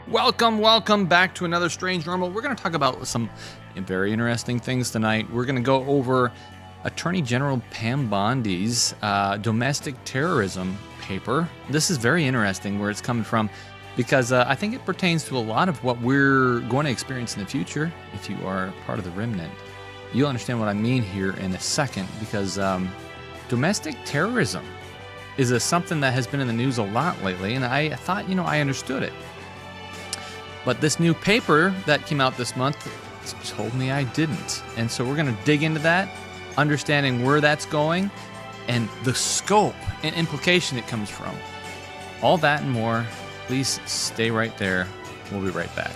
Welcome back to another Strange Normal. We're going to talk about some very interesting things tonight. We're going to go over Attorney General Pam Bondi's domestic terrorism paper. This is very interesting where it's coming from because I think it pertains to a lot of what we're going to experience in the future if you are part of the remnant. You'll understand what I mean here in a second because domestic terrorism is something that has been in the news a lot lately, and I thought, I understood it. But this new paper that came out this month told me I didn't. And so we're going to dig into that, understanding where that's going, and the scope and implication it comes from. All that and more. Please stay right there. We'll be right back.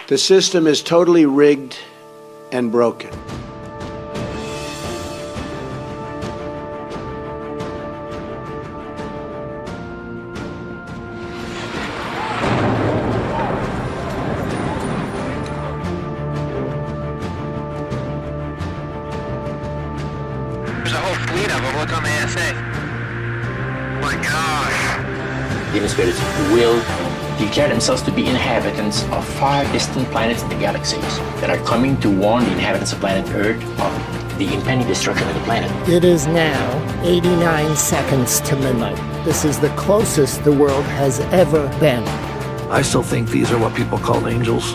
The system is totally rigged and broken. Spirits will declare themselves to be inhabitants of far distant planets in the galaxies that are coming to warn the inhabitants of planet Earth of the impending destruction of the planet. It is now 89 seconds to midnight. This is the closest the world has ever been. I still think these are what people call angels.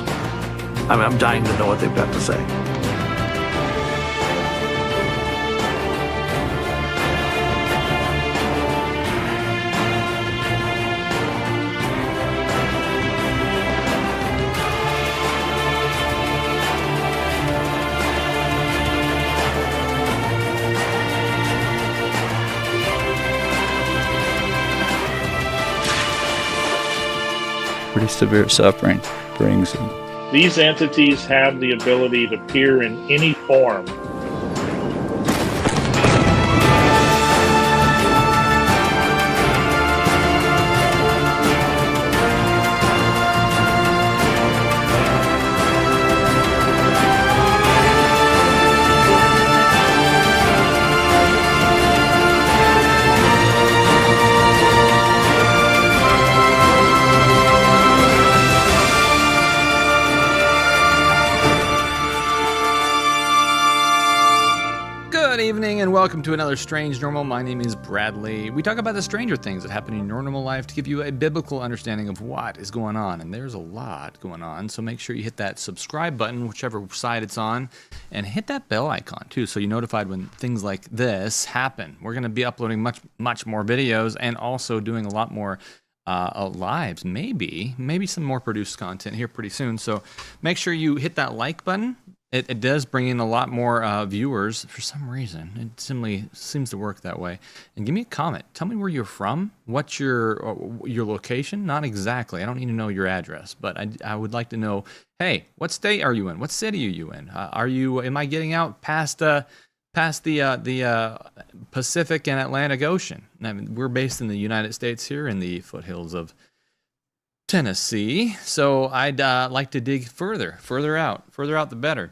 I'm dying to know what they've got to say. Pretty severe suffering brings them. These entities have the ability to appear in any form. And welcome to another Strange Normal. My name is Bradley. We talk about the stranger things that happen in your normal life to give you a biblical understanding of what is going on. And there's a lot going on, so make sure you hit that subscribe button, whichever side it's on, and hit that bell icon too, so you're notified when things like this happen. We're going to be uploading much more videos and also doing a lot more lives, maybe some more produced content here pretty soon. So make sure you hit that like button. It does bring in a lot more viewers for some reason. It simply seems to work that way. And give me a comment. Tell me where you're from. What's your location? Not exactly. I don't need to know your address, but I would like to know. Hey, what state are you in? What city are you in? Am I getting out past the Pacific and Atlantic Ocean? I mean, we're based in the United States here in the foothills of Tennessee, so I'd like to dig further out the better.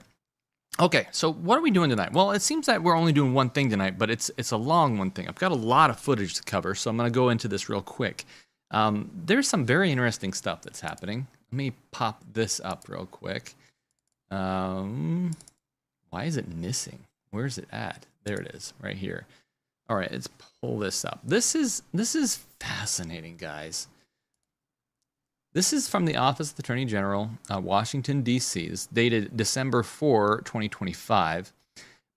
Okay, so what are we doing tonight? Well, it seems that we're only doing one thing tonight, but it's a long one thing. I've got a lot of footage to cover, so I'm going to go into this real quick. There's some very interesting stuff that's happening. Let me pop this up real quick. Why is it missing? Where's it at? There it is, right here. All right, let's pull this up. This is fascinating, guys. This is from the Office of the Attorney General, Washington, D.C. It's dated December 4, 2025.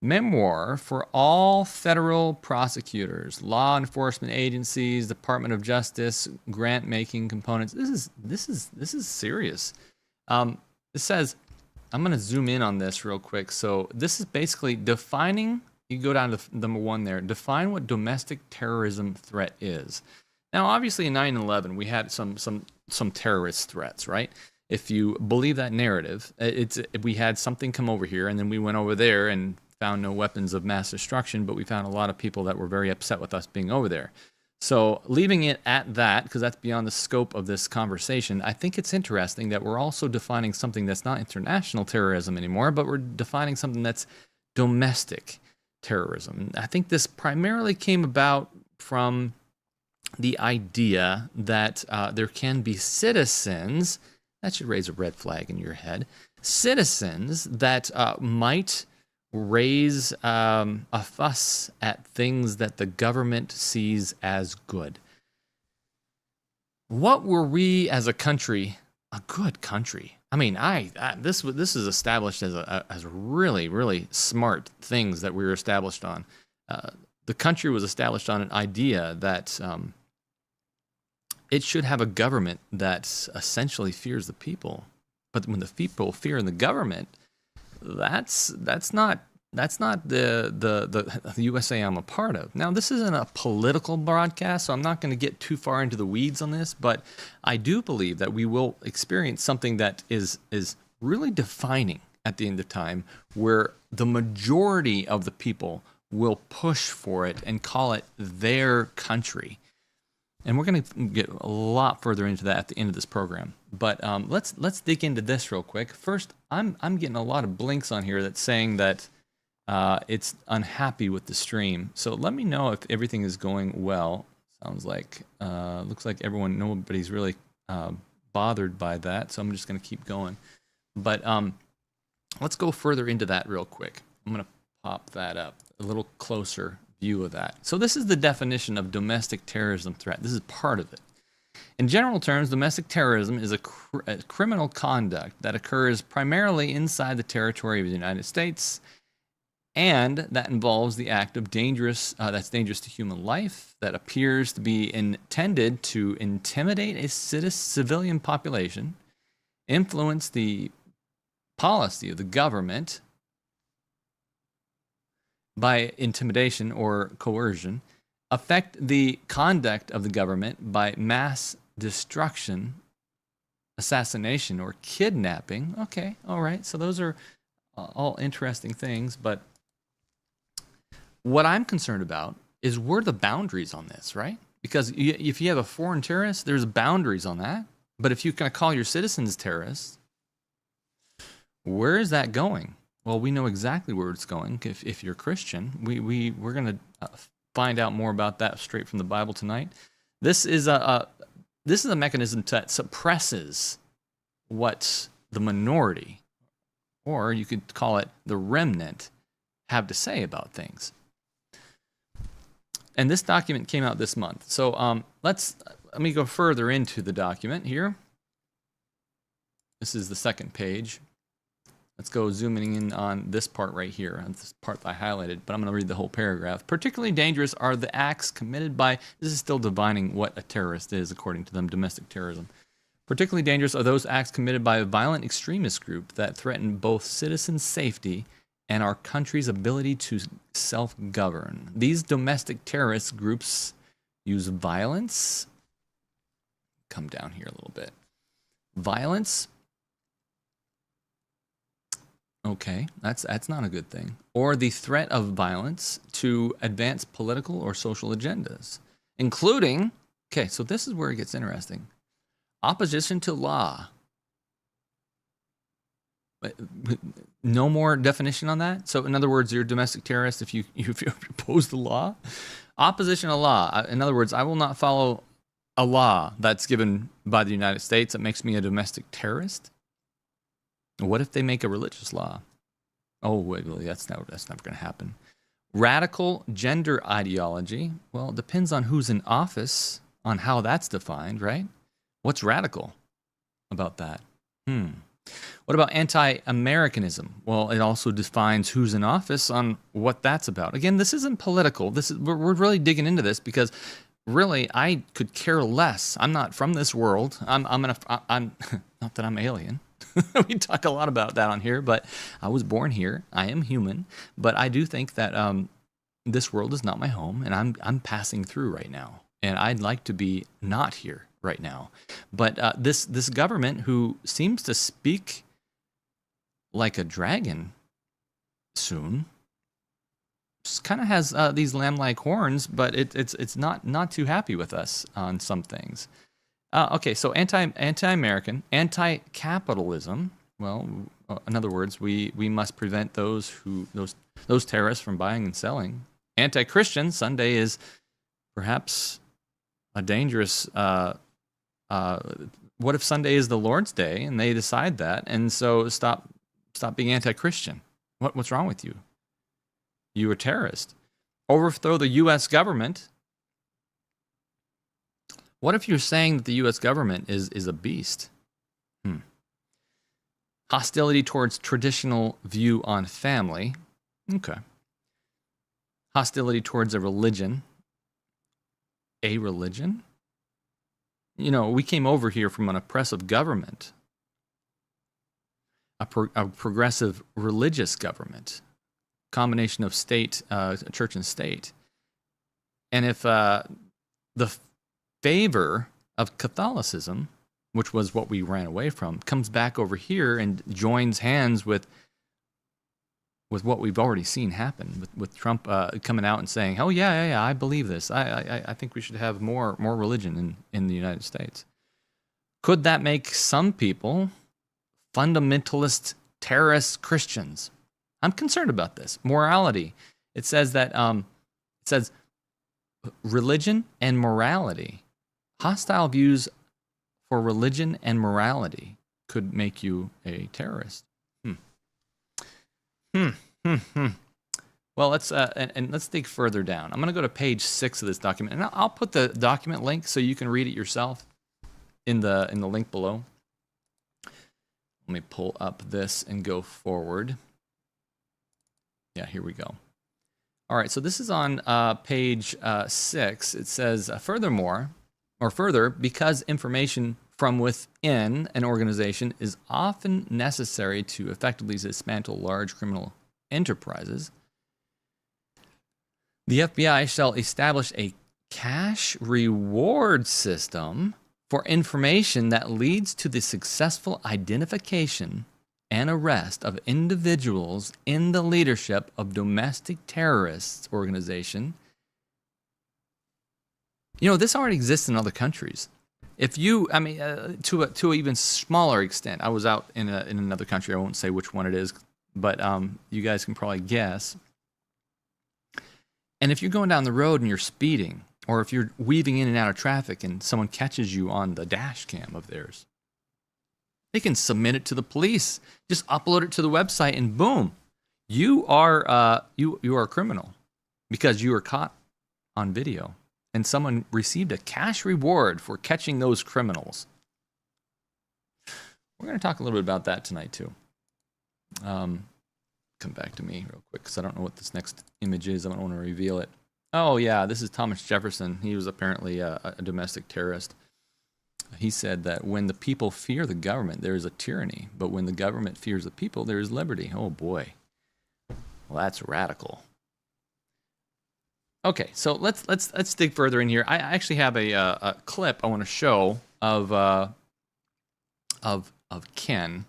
Memoir for all federal prosecutors, law enforcement agencies, Department of Justice, grant-making components. This is serious. It says, I'm going to zoom in on this real quick. So this is basically defining, you go down to number one there, define what domestic terrorism threat is. Now, obviously, in 9/11, we had some terrorist threats, right? If you believe that narrative, we had something come over here, and then we went over there and found no weapons of mass destruction, but we found a lot of people that were very upset with us being over there. So leaving it at that, because that's beyond the scope of this conversation, I think it's interesting that we're also defining something that's not international terrorism anymore, but we're defining something that's domestic. terrorism. I think this primarily came about from the idea that there can be citizens, that should raise a red flag in your head, citizens that might raise a fuss at things that the government sees as good. What were we as a country, a good country? I mean, this is established as really, really smart things that we were established on. The country was established on an idea that it should have a government that essentially fears the people. But when the people fear the government, that's not the USA I'm a part of. Now, this isn't a political broadcast, so I'm not going to get too far into the weeds on this, but I do believe that we will experience something that is really defining at the end of time, where the majority of the people will push for it and call it their country. And we're going to get a lot further into that at the end of this program. But let's dig into this real quick. First, I'm getting a lot of blinks on here that's saying that it's unhappy with the stream. So let me know if everything is going well. Sounds like, looks like nobody's really bothered by that. So I'm just going to keep going. But let's go further into that real quick. I'm going to pop that up, a little closer view of that. So this is the definition of domestic terrorism threat. This is part of it. In general terms, domestic terrorism is a criminal conduct that occurs primarily inside the territory of the United States, and that involves the act of that's dangerous to human life, that appears to be intended to intimidate a civilian population, influence the policy of the government by intimidation or coercion, affect the conduct of the government by mass destruction, assassination, or kidnapping. Okay, all right. So those are all interesting things, but what I'm concerned about is where the boundaries on this, right? Because if you have a foreign terrorist, there's boundaries on that. But if you kind of call your citizens terrorists, where is that going? Well, we know exactly where it's going. If you're Christian, we're going to find out more about that straight from the Bible tonight. This is a mechanism that suppresses what the minority, or you could call it the remnant, have to say about things. And this document came out this month. So let me go further into the document here. This is the second page. Let's go zooming in on this part right here, on this part that I highlighted, but I'm going to read the whole paragraph. Particularly dangerous are the acts committed by, this is still defining what a terrorist is according to them, domestic terrorism. Particularly dangerous are those acts committed by a violent extremist group that threaten both citizens' safety and our country's ability to self-govern. These domestic terrorist groups use violence. Come down here a little bit. Violence. Okay, that's not a good thing. Or the threat of violence to advance political or social agendas, including, okay, so this is where it gets interesting. Opposition to law. No more definition on that? So in other words, you're a domestic terrorist if you oppose the law? Opposition to law. In other words, I will not follow a law that's given by the United States that makes me a domestic terrorist. What if they make a religious law? Oh, wait, that's never going to happen. Radical gender ideology. Well, it depends on who's in office, on how that's defined, right? What's radical about that? What about anti-Americanism? Well, it also defines who's in office on what that's about. Again, this isn't political. We're really digging into this because really I could care less. I'm not from this world. I'm not that I'm alien. We talk a lot about that on here, but I was born here. I am human, but I do think that this world is not my home, and I'm passing through right now, and I'd like to be not here right now. But this government, who seems to speak like a dragon soon, kind of has these lamb-like horns, but it's not too happy with us on some things. Okay, so anti-American, anti-capitalism. Well, In other words, we must prevent those terrorists from buying and selling. Anti-Christian, Sunday is perhaps a dangerous. What if Sunday is the Lord's Day and they decide that, and so stop being anti-Christian? What's wrong with you? You a terrorist. Overthrow the U.S. government. What if you're saying that the U.S. government is a beast? Hostility towards traditional view on family. Okay. Hostility towards a religion. A religion? You know, we came over here from an oppressive government. A progressive religious government. Combination of state, church and state. And if the favor of Catholicism, which was what we ran away from, comes back over here and joins hands with what we've already seen happen, with Trump coming out and saying, "Oh yeah, I believe this. I think we should have more religion in the United States." Could that make some people fundamentalist, terrorist Christians? I'm concerned about this. Morality. It says that religion and morality. Hostile views for religion and morality could make you a terrorist. Well, let's dig further down. I'm going to go to page 6 of this document, and I'll put the document link so you can read it yourself in the link below. Let me pull up this and go forward. Yeah, here we go. All right, so this is on page 6. It says, further, because information from within an organization is often necessary to effectively dismantle large criminal enterprises, the FBI shall establish a cash reward system for information that leads to the successful identification and arrest of individuals in the leadership of domestic terrorist organization. You know, this already exists in other countries. If you, to an even smaller extent, I was out in another country. I won't say which one it is, but you guys can probably guess. And if you're going down the road and you're speeding, or if you're weaving in and out of traffic and someone catches you on the dash cam of theirs, they can submit it to the police. Just upload it to the website, and boom, you are you are a criminal because you were caught on video. And someone received a cash reward for catching those criminals. We're going to talk a little bit about that tonight, too. Come back to me real quick, because I don't know what this next image is. I don't want to reveal it. Oh, yeah, this is Thomas Jefferson. He was apparently a domestic terrorist. He said that when the people fear the government, there is a tyranny. But when the government fears the people, there is liberty. Oh, boy. Well, that's radical. Okay, so let's dig further in here. I actually have a clip I want to show of Ken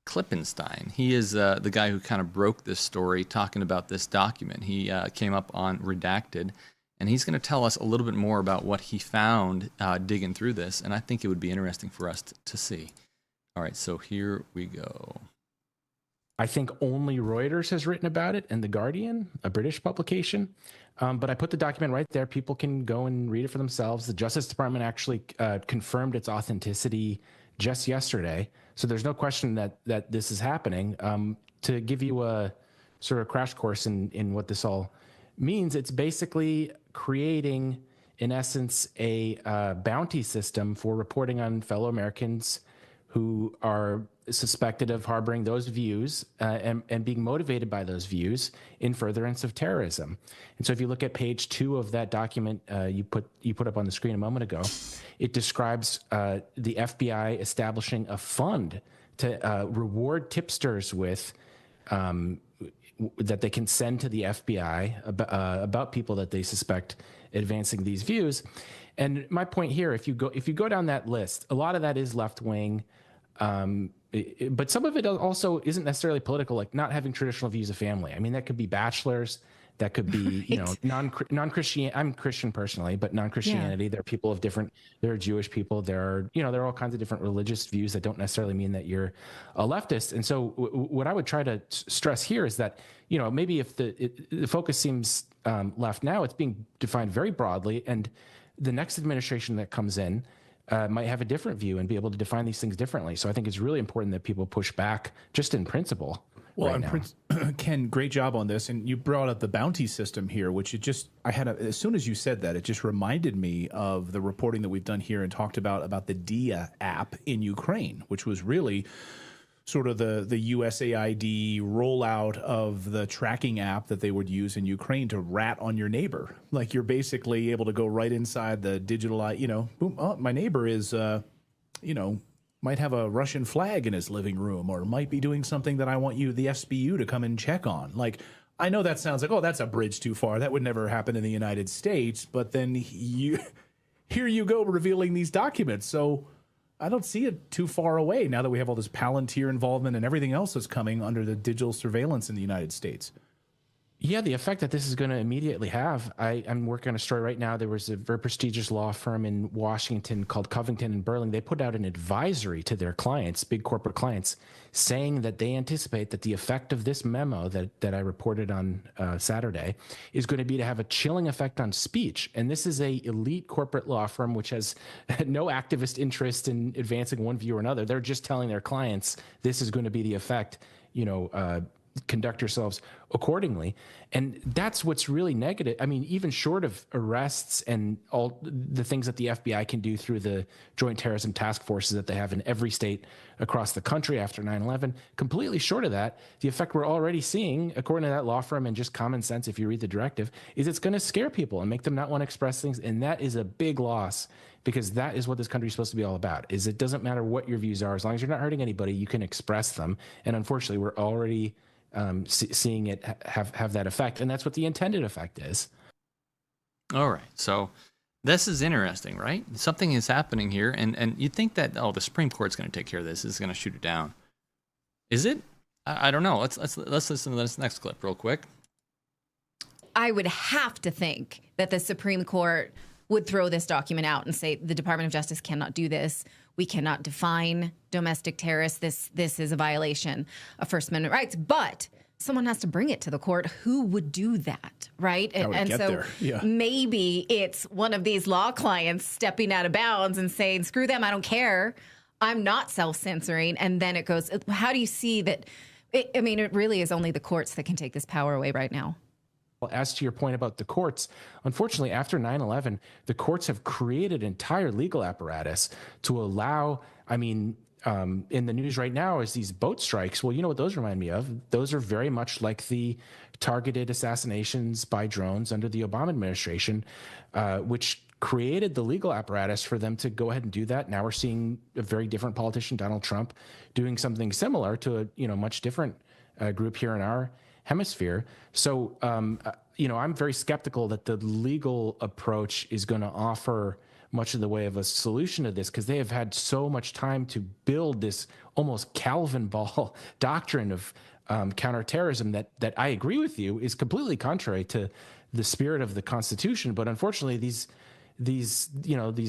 Klippenstein. He is the guy who kind of broke this story, talking about this document. He came up on Redacted, and he's going to tell us a little bit more about what he found digging through this, and I think it would be interesting for us to see. All right, so here we go. I think only Reuters has written about it, and The Guardian, a British publication. But I put the document right there. People can go and read it for themselves. The Justice Department actually confirmed its authenticity just yesterday. So there's no question that this is happening. To give you a sort of crash course in what this all means, it's basically creating, in essence, a bounty system for reporting on fellow Americans who are suspected of harboring those views and being motivated by those views in furtherance of terrorism. And so if you look at page 2 of that document you put up on the screen a moment ago, it describes the FBI establishing a fund to reward tipsters with that they can send to the FBI about people that they suspect advancing these views. And my point here, if you go down that list, a lot of that is left wing. But some of it also isn't necessarily political, like not having traditional views of family. I mean, that could be bachelors, That could be, you know, non-Christian. I'm Christian personally, but non-Christianity. There are people of different. There are Jewish people. There are, you know, there are all kinds of different religious views that don't necessarily mean that you're a leftist. And so, what I would try to stress here is that, you know, maybe if the focus seems left now, it's being defined very broadly, and the next administration that comes in might have a different view and be able to define these things differently. So I think it's really important that people push back, just in principle. Well, Ken, great job on this. And you brought up the bounty system here, which as soon as you said that, it just reminded me of the reporting that we've done here and talked about the DIA app in Ukraine, which was really sort of the USAID rollout of the tracking app that they would use in Ukraine to rat on your neighbor. Like, you're basically able to go right inside the digital, you know, boom, oh, my neighbor is, you know, might have a Russian flag in his living room, or might be doing something that I want the SBU to come and check on. Like, I know that sounds like, oh, that's a bridge too far. That would never happen in the United States. But then here you go revealing these documents. So I don't see it too far away now that we have all this Palantir involvement and everything else that's coming under the digital surveillance in the United States. Yeah, the effect that this is going to immediately have. I'm working on a story right now. There was a very prestigious law firm in Washington called Covington and Burling. They put out an advisory to their clients, big corporate clients, saying that they anticipate that the effect of this memo that I reported on Saturday is going to be to have a chilling effect on speech. And this is a elite corporate law firm which has no activist interest in advancing one view or another. They're just telling their clients this is going to be the effect, you know, conduct yourselves accordingly. And that's what's really negative. I mean, even short of arrests and all the things that the FBI can do through the joint terrorism task forces that they have in every state across the country after 9/11, completely short of that, the effect we're already seeing, according to that law firm and just common sense, if you read the directive, is it's going to scare people and make them not want to express things. And that is a big loss, because that is what this country is supposed to be all about. Is it doesn't matter what your views are, as long as you're not hurting anybody, you can express them. And unfortunately, we're already seeing it have that effect, and that's what the intended effect is. All right, so this is interesting, right? Something is happening here, and you think that, oh, the Supreme Court's going to take care of this, is going to shoot it down. Is it? I don't know. Let's listen to this next clip real quick. I would have to think that the Supreme Court would throw this document out and say the Department of Justice cannot do this. We cannot define domestic terrorists. This is a violation of First Amendment rights. But someone has to bring it to the court. Who would do that, right? And so maybe it's one of these law clients stepping out of bounds and saying, screw them, I don't care. I'm not self-censoring. And then it goes, how do you see that? I mean, it really is only the courts that can take this power away right now. Well, as to your point about the courts, unfortunately, after 9/11, the courts have created an entire legal apparatus to allow, I mean, in the news right now is these boat strikes. Well, you know what those remind me of? Those are very much like the targeted assassinations by drones under the Obama administration, which created the legal apparatus for them to go ahead and do that. Now we're seeing a very different politician, Donald Trump, doing something similar to a much different group here in our hemisphere. So, I'm very skeptical that the legal approach is going to offer much of the way of a solution to this, because they have had so much time to build this almost Calvin ball doctrine of counterterrorism that I agree with you is completely contrary to the spirit of the Constitution. But unfortunately, these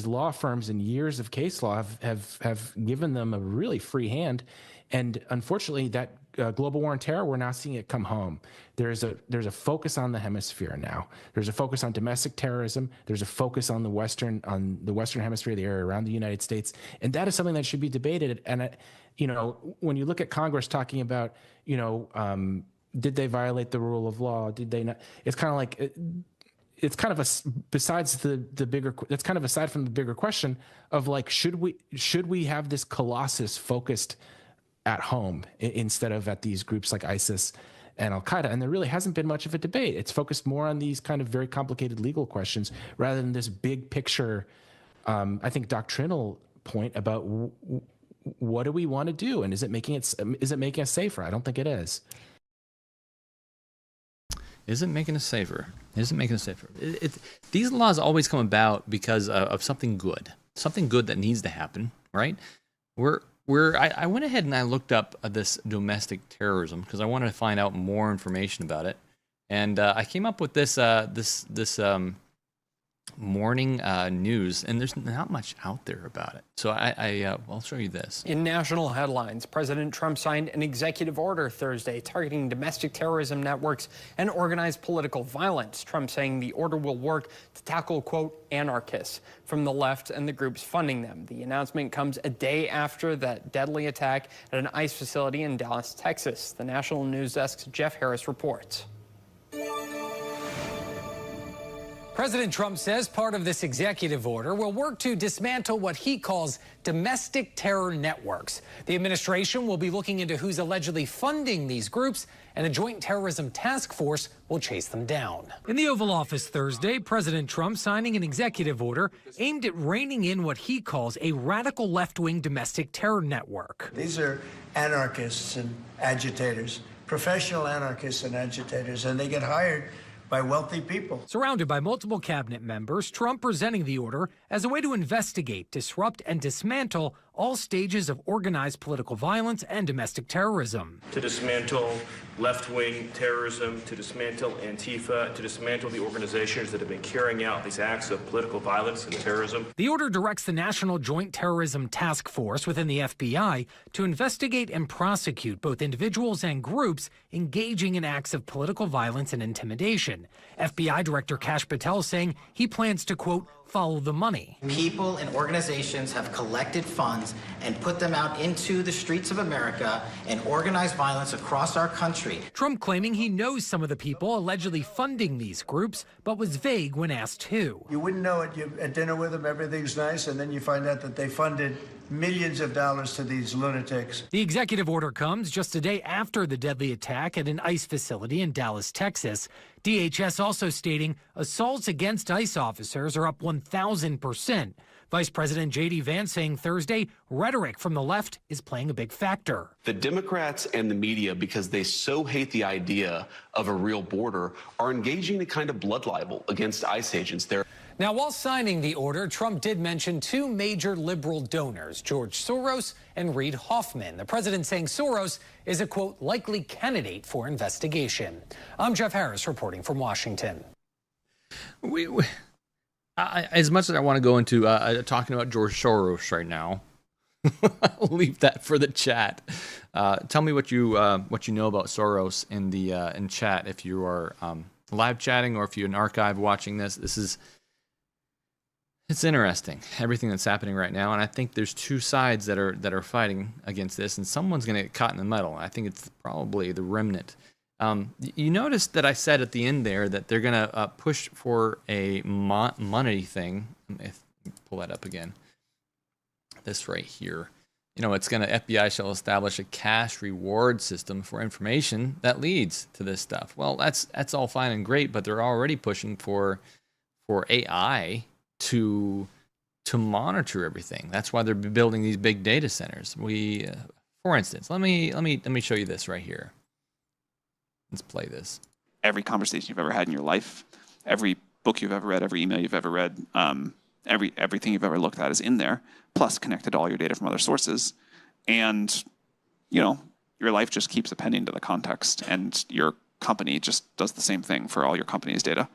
law firms and years of case law have given them a really free hand. And unfortunately, that global war on terror, we're now seeing it come home. There's a focus on the hemisphere now. There's a focus on domestic terrorism. There's a focus on the Western hemisphere, the area around the United States, and that is something that should be debated. And when you look at Congress talking about, did they violate the rule of law? Did they not? It's kind of like. It's kind of that's kind of aside from the bigger question of, like, should we have this colossus focused at home instead of at these groups like ISIS and Al-Qaeda? And there really hasn't been much of a debate. It's focused more on these kind of very complicated legal questions rather than this big picture, I think, doctrinal point about what do we want to do, and is it making us safer? I don't think it is. Is it making us safer? Is it making us safer? These laws always come about because of something good that needs to happen, right? I went ahead and I looked up this domestic terrorism because I wanted to find out more information about it. And I came up with this morning news, and there's not much out there about it. So I'll show you this. In national headlines, President Trump signed an executive order Thursday targeting domestic terrorism networks and organized political violence. Trump saying the order will work to tackle, quote, anarchists from the left and the groups funding them. The announcement comes a day after that deadly attack at an ICE facility in Dallas, Texas. The National News Desk's Jeff Harris reports. President Trump says part of this executive order will work to dismantle what he calls domestic terror networks. The administration will be looking into who's allegedly funding these groups, and a joint terrorism task force will chase them down. In the Oval Office Thursday, President Trump signing an executive order aimed at reining in what he calls a radical left-wing domestic terror network. These are anarchists and agitators, professional anarchists and agitators, and they get hired by wealthy people. Surrounded by multiple cabinet members, Trump presenting the order as a way to investigate, disrupt, and dismantle all stages of organized political violence and domestic terrorism. To dismantle left-wing terrorism, to dismantle Antifa, to dismantle the organizations that have been carrying out these acts of political violence and terrorism. The order directs the National Joint Terrorism Task Force within the FBI to investigate and prosecute both individuals and groups engaging in acts of political violence and intimidation. FBI Director Kash Patel saying he plans to, quote, follow the money. People and organizations have collected funds and put them out into the streets of America and organized violence across our country. Trump claiming he knows some of the people allegedly funding these groups, but was vague when asked who. You wouldn't know it. You're at dinner with them, everything's nice, and then you find out that they funded millions of dollars to these lunatics. The executive order comes just a day after the deadly attack at an ICE facility in Dallas, Texas. DHS also stating assaults against ICE officers are up 1,000%. Vice President J.D. Vance saying Thursday rhetoric from the left is playing a big factor. The Democrats and the media, because they so hate the idea of a real border, are engaging in a kind of blood libel against ICE agents. Now, while signing the order, Trump did mention two major liberal donors, George Soros and Reid Hoffman. The president saying Soros is a, quote, likely candidate for investigation. I'm Jeff Harris reporting from Washington. As much as I want to go into talking about George Soros right now, I'll leave that for the chat. Tell me what you know about Soros in chat if you are live chatting or if you're in archive watching this. It's interesting, everything that's happening right now, and I think there's two sides that are fighting against this, and someone's going to get caught in the middle. I think it's probably the remnant. You noticed that I said at the end there that they're going to push for a money thing. Let me pull that up again. This right here. You know, it's going to FBI shall establish a cash reward system for information that leads to this stuff. Well, that's all fine and great, but they're already pushing for AI to monitor everything. That's why they're building these big data centers. For instance, let me show you this right here. Let's play this. Every conversation you've ever had in your life, every book you've ever read, every email you've ever read, everything you've ever looked at is in there, plus connected to all your data from other sources. And, you know, your life just keeps appending to the context, and your company just does the same thing for all your company's data.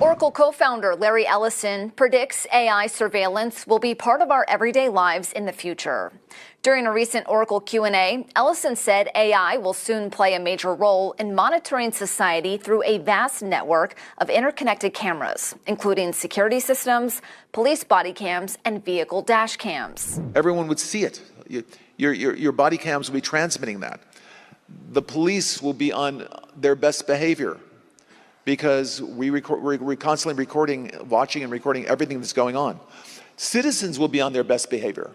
Oracle co-founder Larry Ellison predicts AI surveillance will be part of our everyday lives in the future. During a recent Oracle Q&A, Ellison said AI will soon play a major role in monitoring society through a vast network of interconnected cameras, including security systems, police body cams, and vehicle dash cams. Everyone would see it. Your body cams will be transmitting that. The police will be on their best behavior, because we're constantly recording, watching and recording everything that's going on. Citizens will be on their best behavior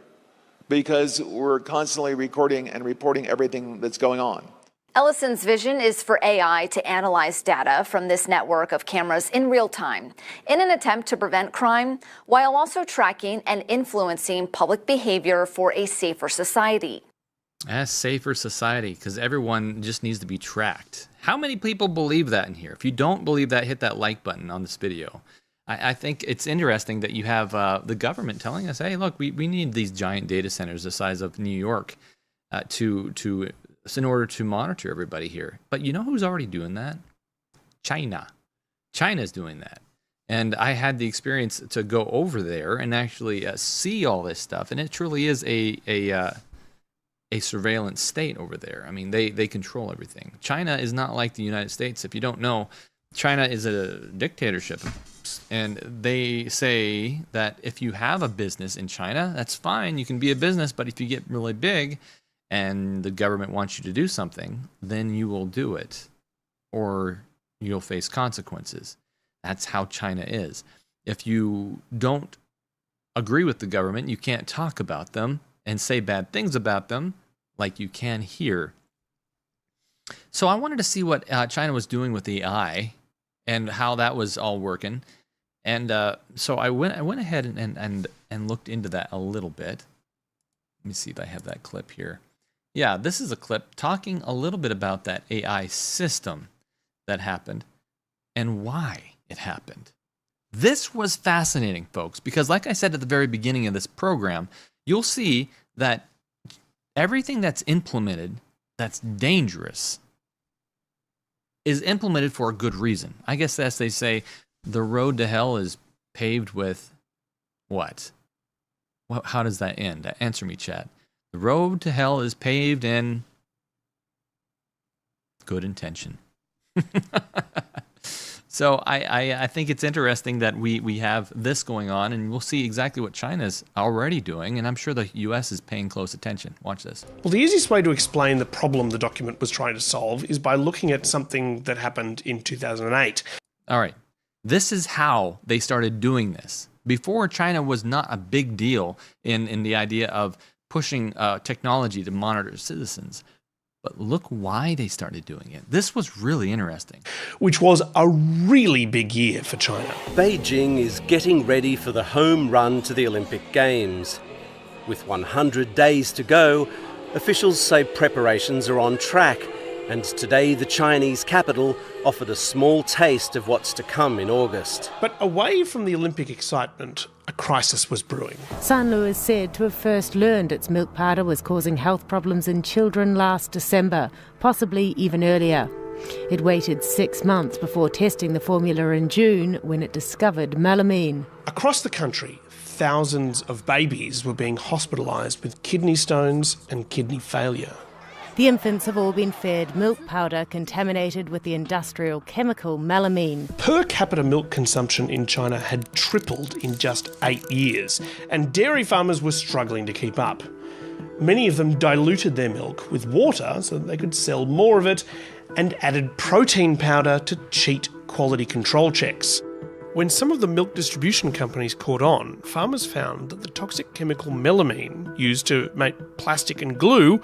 because we're constantly recording and reporting everything that's going on. Ellison's vision is for AI to analyze data from this network of cameras in real time in an attempt to prevent crime while also tracking and influencing public behavior for a safer society. A safer society, because everyone just needs to be tracked. How many people believe that in here? If you don't believe that, hit that like button on this video. I think it's interesting that you have the government telling us, hey, look, we need these giant data centers the size of New York to in order to monitor everybody here. But you know who's already doing that? China. China's doing that. And I had the experience to go over there and actually see all this stuff. And it truly is a surveillance state over there. I mean, they control everything. China is not like the United States. If you don't know, China is a dictatorship. And they say that if you have a business in China, that's fine. You can be a business. But if you get really big and the government wants you to do something, then you will do it. Or you'll face consequences. That's how China is. If you don't agree with the government, you can't talk about them and say bad things about them like you can here. So I wanted to see what China was doing with the AI and how that was all working. And so I went ahead and looked into that a little bit. Let me see if I have that clip here. Yeah, this is a clip talking a little bit about that AI system that happened and why it happened. This was fascinating, folks, because like I said at the very beginning of this program, you'll see that everything that's implemented that's dangerous is implemented for a good reason. I guess as they say, the road to hell is paved with what? Well, how does that end? Answer me, chat. The road to hell is paved in good intention. So I think it's interesting that we have this going on, and we'll see exactly what China's already doing, and I'm sure the U.S. is paying close attention. Watch this. Well, the easiest way to explain the problem the document was trying to solve is by looking at something that happened in 2008. All right. This is how they started doing this. Before, China was not a big deal in the idea of pushing technology to monitor citizens. But look why they started doing it. This was really interesting. Which was a really big year for China. Beijing is getting ready for the home run to the Olympic Games. With 100 days to go, officials say preparations are on track. And today the Chinese capital offered a small taste of what's to come in August. But away from the Olympic excitement, a crisis was brewing. Sanlu is said to have first learned its milk powder was causing health problems in children last December, possibly even earlier. It waited 6 months before testing the formula in June when it discovered melamine. Across the country, thousands of babies were being hospitalised with kidney stones and kidney failure. The infants have all been fed milk powder contaminated with the industrial chemical melamine. Per capita milk consumption in China had tripled in just 8 years, and dairy farmers were struggling to keep up. Many of them diluted their milk with water so that they could sell more of it, and added protein powder to cheat quality control checks. When some of the milk distribution companies caught on, farmers found that the toxic chemical melamine used to make plastic and glue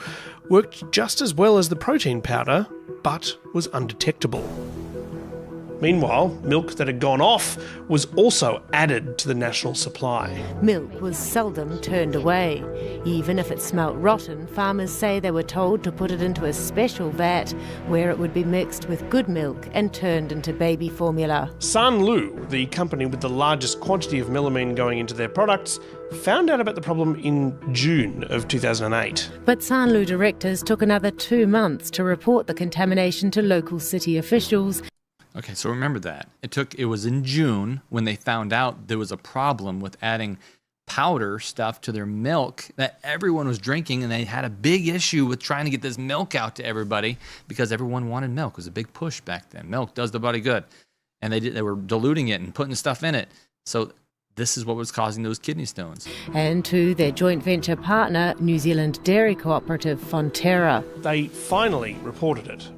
worked just as well as the protein powder, but was undetectable. Meanwhile, milk that had gone off was also added to the national supply. Milk was seldom turned away. Even if it smelt rotten, farmers say they were told to put it into a special vat where it would be mixed with good milk and turned into baby formula. Sanlu, the company with the largest quantity of melamine going into their products, found out about the problem in June of 2008. But Sanlu directors took another 2 months to report the contamination to local city officials. Okay, so remember that. It was in June when they found out there was a problem with adding powder stuff to their milk that everyone was drinking, and they had a big issue with trying to get this milk out to everybody because everyone wanted milk. It was a big push back then. Milk does the body good. And they were diluting it and putting stuff in it. So this is what was causing those kidney stones. And to their joint venture partner, New Zealand dairy cooperative Fonterra. They finally reported it.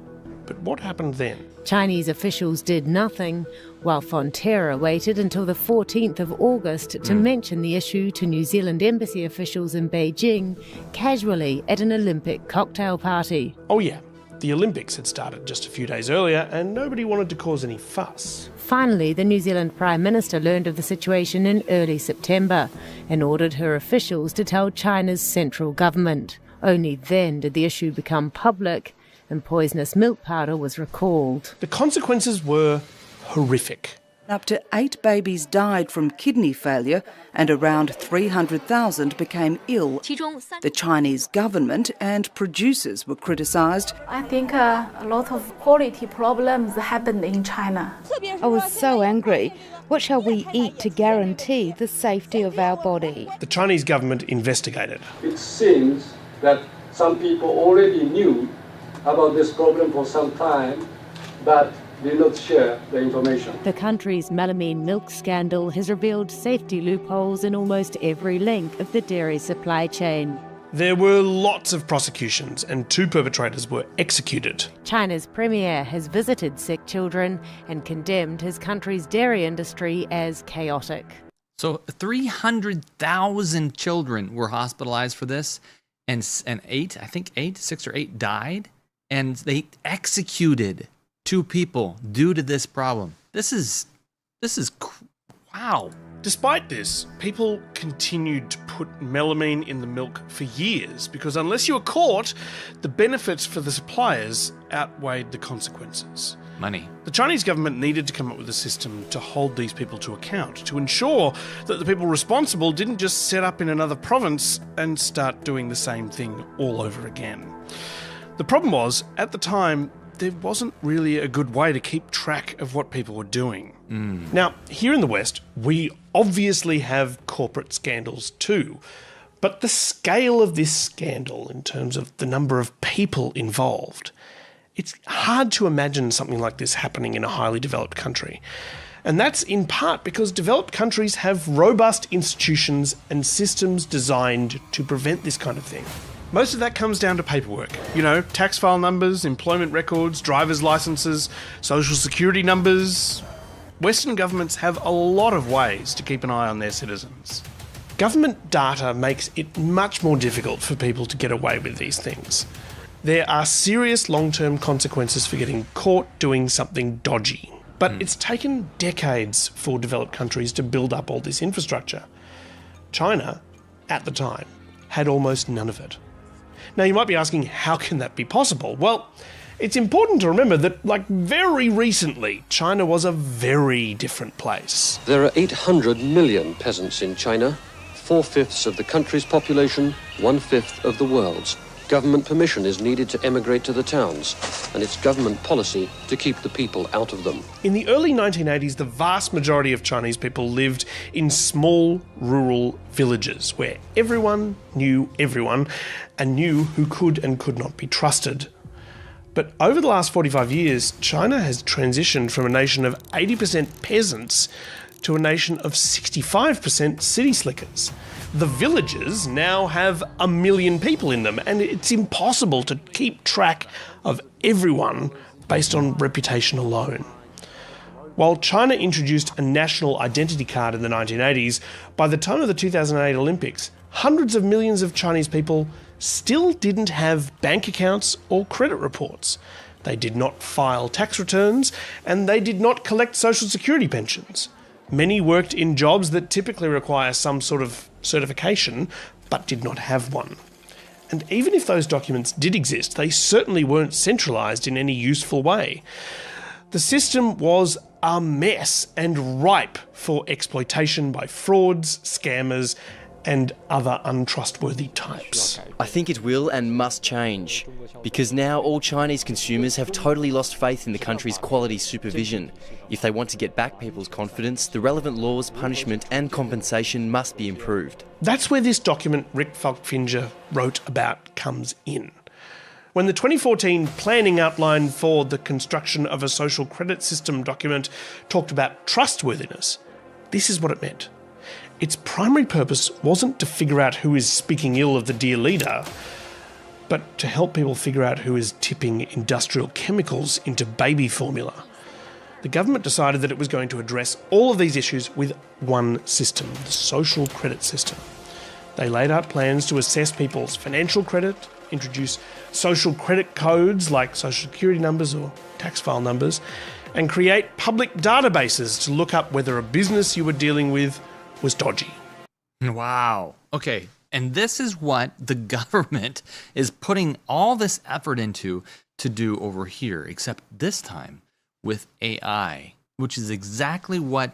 But what happened then? Chinese officials did nothing, while Fonterra waited until the 14th of August to mention the issue to New Zealand embassy officials in Beijing, casually at an Olympic cocktail party. Oh yeah, the Olympics had started just a few days earlier and nobody wanted to cause any fuss. Finally, the New Zealand Prime Minister learned of the situation in early September and ordered her officials to tell China's central government. Only then did the issue become public, and poisonous milk powder was recalled. The consequences were horrific. Up to 8 babies died from kidney failure and around 300,000 became ill. The Chinese government and producers were criticised. I think a lot of quality problems happened in China. I was so angry. What shall we eat to guarantee the safety of our body? The Chinese government investigated. It seems that some people already knew about this problem for some time, but did not share the information. The country's melamine milk scandal has revealed safety loopholes in almost every link of the dairy supply chain. There were lots of prosecutions and 2 perpetrators were executed. China's premier has visited sick children and condemned his country's dairy industry as chaotic. So 300,000 children were hospitalized for this, and 6 or 8 died, and they executed 2 people due to this problem. This is wow. Despite this, people continued to put melamine in the milk for years because unless you were caught, the benefits for the suppliers outweighed the consequences. Money. The Chinese government needed to come up with a system to hold these people to account, to ensure that the people responsible didn't just set up in another province and start doing the same thing all over again. The problem was, at the time, there wasn't really a good way to keep track of what people were doing. Now, here in the West, we obviously have corporate scandals too, but the scale of this scandal in terms of the number of people involved, it's hard to imagine something like this happening in a highly developed country. And that's in part because developed countries have robust institutions and systems designed to prevent this kind of thing. Most of that comes down to paperwork. You know, tax file numbers, employment records, driver's licenses, social security numbers. Western governments have a lot of ways to keep an eye on their citizens. Government data makes it much more difficult for people to get away with these things. There are serious long-term consequences for getting caught doing something dodgy. But it's taken decades for developed countries to build up all this infrastructure. China, at the time, had almost none of it. Now, you might be asking, how can that be possible? Well, it's important to remember that, very recently, China was a very different place. There are 800 million peasants in China, 4/5 of the country's population, 1/5 of the world's. Government permission is needed to emigrate to the towns, and it's government policy to keep the people out of them. In the early 1980s, the vast majority of Chinese people lived in small, rural villages where everyone knew everyone and knew who could and could not be trusted. But over the last 45 years, China has transitioned from a nation of 80% peasants to a nation of 65% city slickers. The villages now have 1 million people in them, and it's impossible to keep track of everyone based on reputation alone. While China introduced a national identity card in the 1980s, by the time of the 2008 Olympics, hundreds of millions of Chinese people still didn't have bank accounts or credit reports. They did not file tax returns, and they did not collect social security pensions. Many worked in jobs that typically require some sort of certification, but did not have one. And even if those documents did exist, they certainly weren't centralised in any useful way. The system was a mess and ripe for exploitation by frauds, scammers, and other untrustworthy types. I think it will and must change, because now all Chinese consumers have totally lost faith in the country's quality supervision. If they want to get back people's confidence, the relevant laws, punishment and compensation must be improved. That's where this document Rick Falkfinger wrote about comes in. When the 2014 planning outline for the construction of a social credit system document talked about trustworthiness, this is what it meant. Its primary purpose wasn't to figure out who is speaking ill of the dear leader, but to help people figure out who is tipping industrial chemicals into baby formula. The government decided that it was going to address all of these issues with one system, the social credit system. They laid out plans to assess people's financial credit, introduce social credit codes like social security numbers or tax file numbers, and create public databases to look up whether a business you were dealing with was dodgy. Wow. Okay. And this is what the government is putting all this effort into to do over here, except this time with AI. which is exactly what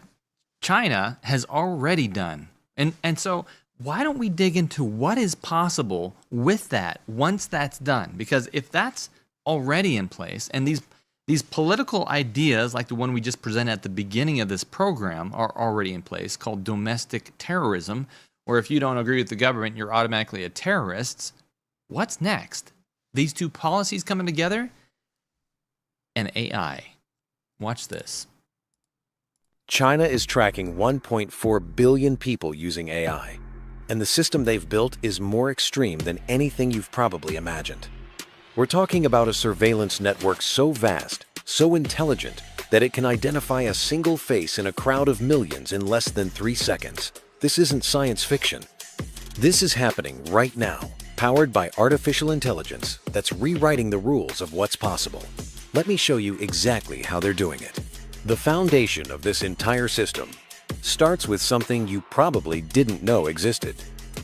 China has already done. And so why don't we dig into what is possible with that once that's done? Because if that's already in place, and these political ideas, like the one we just presented at the beginning of this program, are already in place, called domestic terrorism, or if you don't agree with the government, you're automatically a terrorist. What's next? These two policies coming together? And AI. Watch this. China is tracking 1.4 billion people using AI, and the system they've built is more extreme than anything you've probably imagined. We're talking about a surveillance network so vast, so intelligent, that it can identify a single face in a crowd of millions in less than 3 seconds. This isn't science fiction. This is happening right now, powered by artificial intelligence that's rewriting the rules of what's possible. Let me show you exactly how they're doing it. The foundation of this entire system starts with something you probably didn't know existed.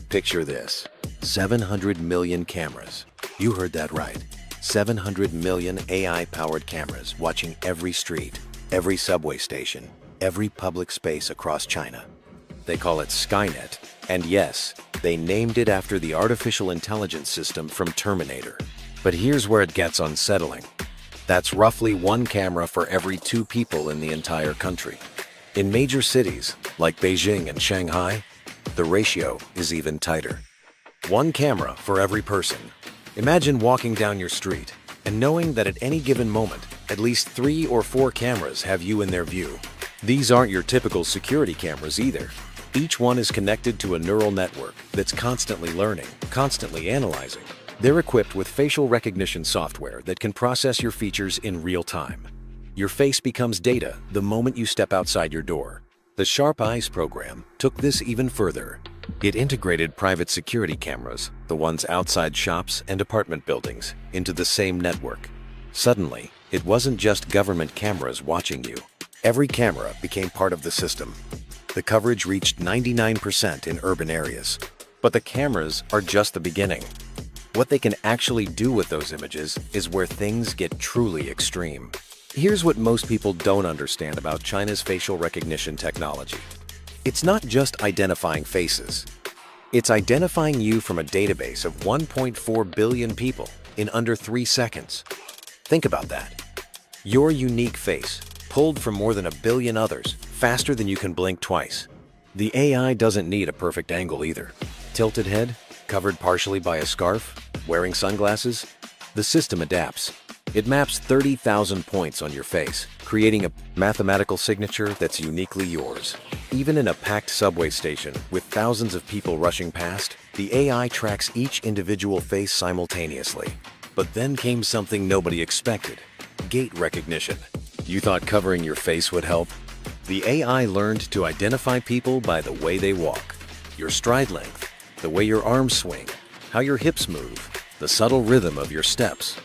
Picture this: 700 million cameras. You heard that right. 700 million AI-powered cameras watching every street, every subway station, every public space across China. They call it Skynet, and yes, they named it after the artificial intelligence system from Terminator. But here's where it gets unsettling. That's roughly 1 camera for every 2 people in the entire country. In major cities like Beijing and Shanghai, the ratio is even tighter. 1 camera for every person. Imagine walking down your street and knowing that at any given moment, at least 3 or 4 cameras have you in their view. These aren't your typical security cameras either. Each one is connected to a neural network that's constantly learning, constantly analyzing. They're equipped with facial recognition software that can process your features in real time. Your face becomes data the moment you step outside your door. The Sharp Eyes program took this even further. It integrated private security cameras, the ones outside shops and apartment buildings, into the same network. Suddenly, it wasn't just government cameras watching you. Every camera became part of the system. The coverage reached 99% in urban areas. But the cameras are just the beginning. What they can actually do with those images is where things get truly extreme. Here's what most people don't understand about China's facial recognition technology. It's not just identifying faces. It's identifying you from a database of 1.4 billion people in under 3 seconds. Think about that. Your unique face, pulled from more than 1 billion others, faster than you can blink twice. The AI doesn't need a perfect angle either. Tilted head, covered partially by a scarf, wearing sunglasses, the system adapts. It maps 30,000 points on your face, creating a mathematical signature that's uniquely yours. Even in a packed subway station with thousands of people rushing past, the AI tracks each individual face simultaneously. But then came something nobody expected: gait recognition. You thought covering your face would help? The AI learned to identify people by the way they walk, your stride length, the way your arms swing, how your hips move, the subtle rhythm of your steps.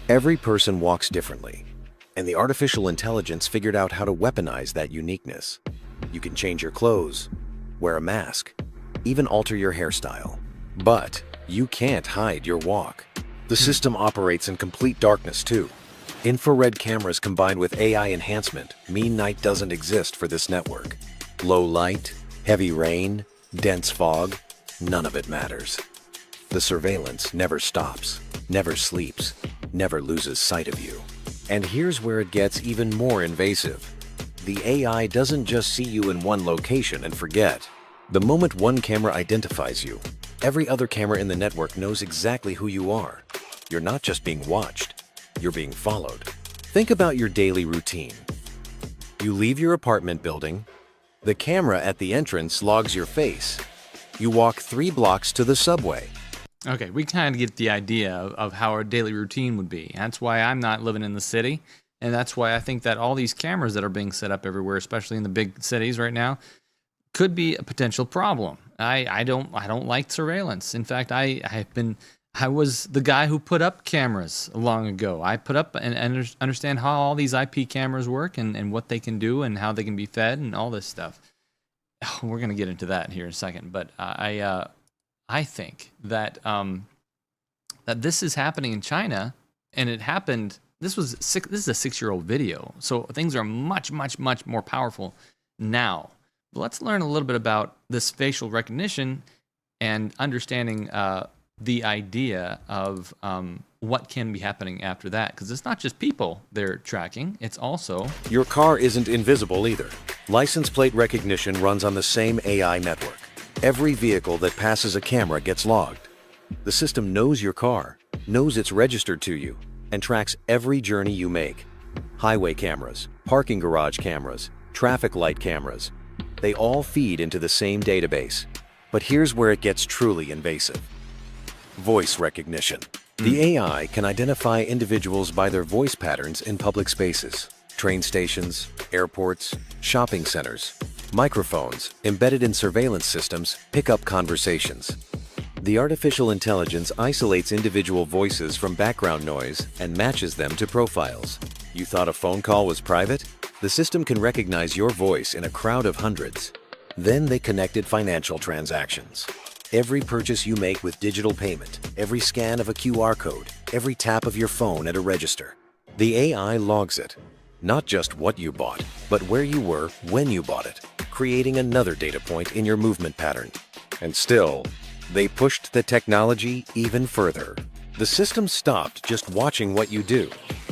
Every person walks differently, and the artificial intelligence figured out how to weaponize that uniqueness. You can change your clothes, wear a mask, even alter your hairstyle. But you can't hide your walk. The system operates in complete darkness too. Infrared cameras combined with AI enhancement mean night doesn't exist for this network. Low light, heavy rain, dense fog, none of it matters. The surveillance never stops, never sleeps, never loses sight of you. And here's where it gets even more invasive. The AI doesn't just see you in one location and forget. The moment one camera identifies you, every other camera in the network knows exactly who you are. You're not just being watched, you're being followed. Think about your daily routine. You leave your apartment building, the camera at the entrance logs your face. You walk 3 blocks to the subway. Okay, we kind of get the idea of how our daily routine would be. That's why I'm not living in the city, and that's why I think that all these cameras that are being set up everywhere, especially in the big cities right now, could be a potential problem. I don't like surveillance. In fact, I was the guy who put up cameras long ago. I put up and understand how all these IP cameras work and what they can do and how they can be fed and all this stuff. Oh, we're going to get into that here in a second, but I think that that this is happening in China, and it happened this is a 6-year-old video, so things are much, much, much more powerful now. But let's learn a little bit about this facial recognition and understanding the idea of what can be happening after that, because it's not just people they're tracking, it's also... Your car isn't invisible either. License plate recognition runs on the same AI network. Every vehicle that passes a camera gets logged. The system knows your car, knows it's registered to you, and tracks every journey you make. Highway cameras, parking garage cameras, traffic light cameras, they all feed into the same database. But here's where it gets truly invasive. Voice recognition. The AI can identify individuals by their voice patterns in public spaces, train stations, airports, shopping centers. Microphones, embedded in surveillance systems, pick up conversations. The artificial intelligence isolates individual voices from background noise and matches them to profiles. You thought a phone call was private? The system can recognize your voice in a crowd of hundreds. Then they connected financial transactions. Every purchase you make with digital payment, every scan of a QR code, every tap of your phone at a register. The AI logs it. Not just what you bought, but where you were when you bought it, creating another data point in your movement pattern. And still, they pushed the technology even further. The system stopped just watching what you do.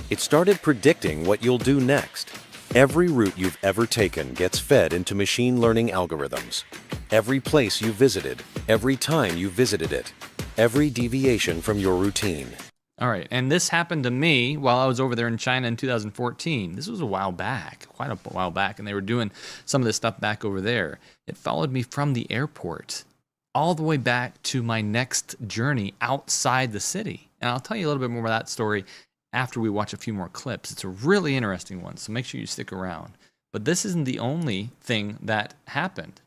It started predicting what you'll do next. Every route you've ever taken gets fed into machine learning algorithms. Every place you visited, every time you visited it, every deviation from your routine. All right, and this happened to me while I was over there in China in 2014. This was a while back, quite a while back, and they were doing some of this stuff back over there. It followed me from the airport all the way back to my next journey outside the city. And I'll tell you a little bit more about that story after we watch a few more clips. It's a really interesting one, so make sure you stick around. But this isn't the only thing that happened.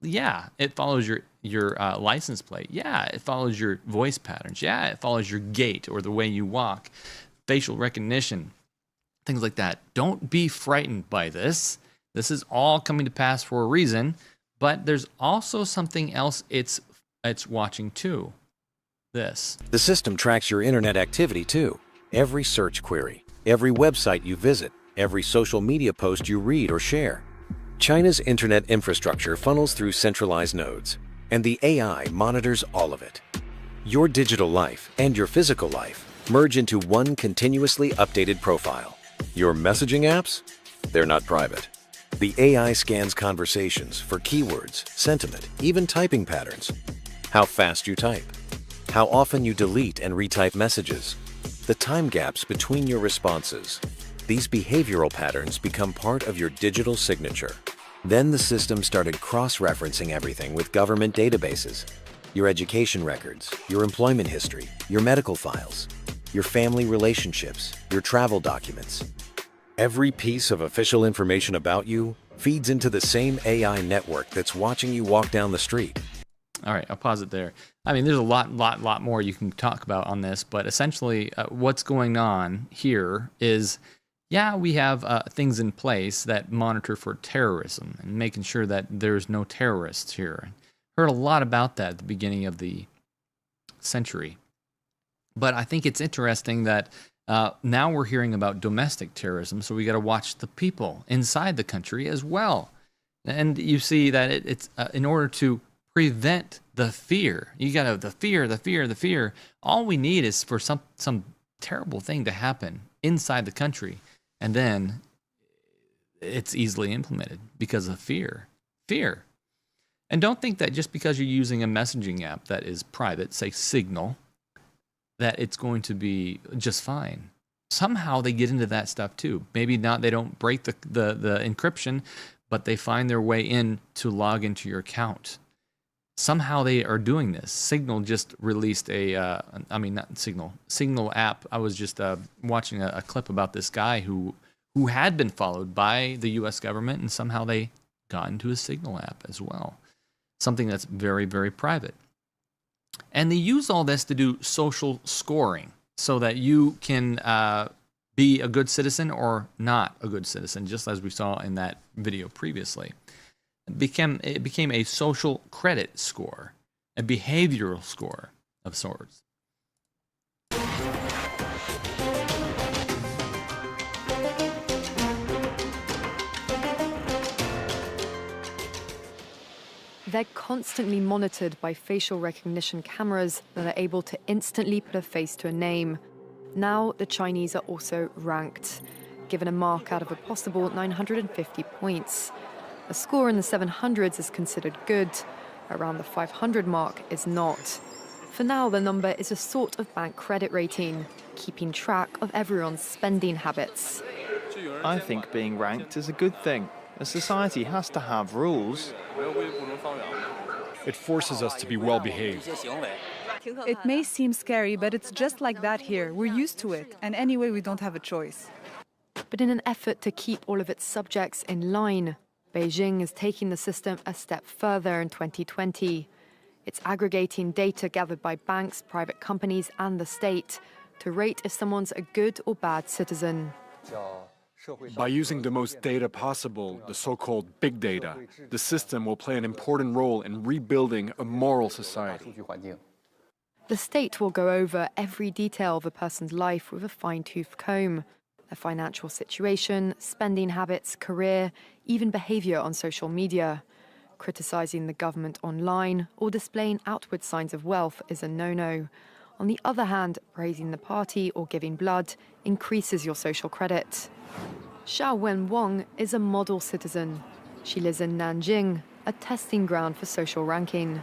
Yeah, it follows your license plate. Yeah, it follows your voice patterns. Yeah, it follows your gait or the way you walk, facial recognition, things like that. Don't be frightened by this. This is all coming to pass for a reason, but there's also something else it's watching too. This. The system tracks your internet activity too. Every search query, every website you visit, every social media post you read or share. China's internet infrastructure funnels through centralized nodes, and the AI monitors all of it. Your digital life and your physical life merge into one continuously updated profile. Your messaging apps? They're not private. The AI scans conversations for keywords, sentiment, even typing patterns. How fast you type. How often you delete and retype messages. The time gaps between your responses. These behavioral patterns become part of your digital signature. Then the system started cross-referencing everything with government databases. Your education records, your employment history, your medical files, your family relationships, your travel documents. Every piece of official information about you feeds into the same AI network that's watching you walk down the street. All right, I'll pause it there. I mean, there's a lot more you can talk about on this, but essentially what's going on here is, yeah, we have things in place that monitor for terrorism and making sure that there's no terrorists here. Heard a lot about that at the beginning of the century. But I think it's interesting that now we're hearing about domestic terrorism, so we got to watch the people inside the country as well. And you see that it's in order to prevent the fear. You got to the fear. All we need is for some terrible thing to happen inside the country, and then it's easily implemented because of fear. Fear. And don't think that just because you're using a messaging app that is private, say Signal, that it's going to be just fine. Somehow they get into that stuff too. Maybe not, they don't break the encryption, but they find their way in to log into your account. Somehow they are doing this. Signal just released Signal app. I was just watching a clip about this guy who had been followed by the U.S. government, and somehow they got into a Signal app as well. Something that's very, very private. And they use all this to do social scoring so that you can be a good citizen or not a good citizen, just as we saw in that video previously. It became a social credit score, a behavioral score of sorts. they're constantly monitored by facial recognition cameras that are able to instantly put a face to a name. Now, the Chinese are also ranked, given a mark out of a possible 950 points. A score in the 700s is considered good. Around the 500 mark is not. For now, the number is a sort of bank credit rating, keeping track of everyone's spending habits. I think being ranked is a good thing. A society has to have rules. It forces us to be well behaved. It may seem scary, but it's just like that here. We're used to it, and anyway, we don't have a choice. But in an effort to keep all of its subjects in line, Beijing is taking the system a step further in 2020. It's aggregating data gathered by banks, private companies, and the state to rate if someone's a good or bad citizen. By using the most data possible, the so-called big data, the system will play an important role in rebuilding a moral society. The state will go over every detail of a person's life with a fine-tooth comb. Their financial situation, spending habits, career, even behavior on social media. Criticizing the government online or displaying outward signs of wealth is a no-no. On the other hand, praising the party or giving blood increases your social credit. Xiao Wen-Wang is a model citizen. She lives in Nanjing, a testing ground for social ranking.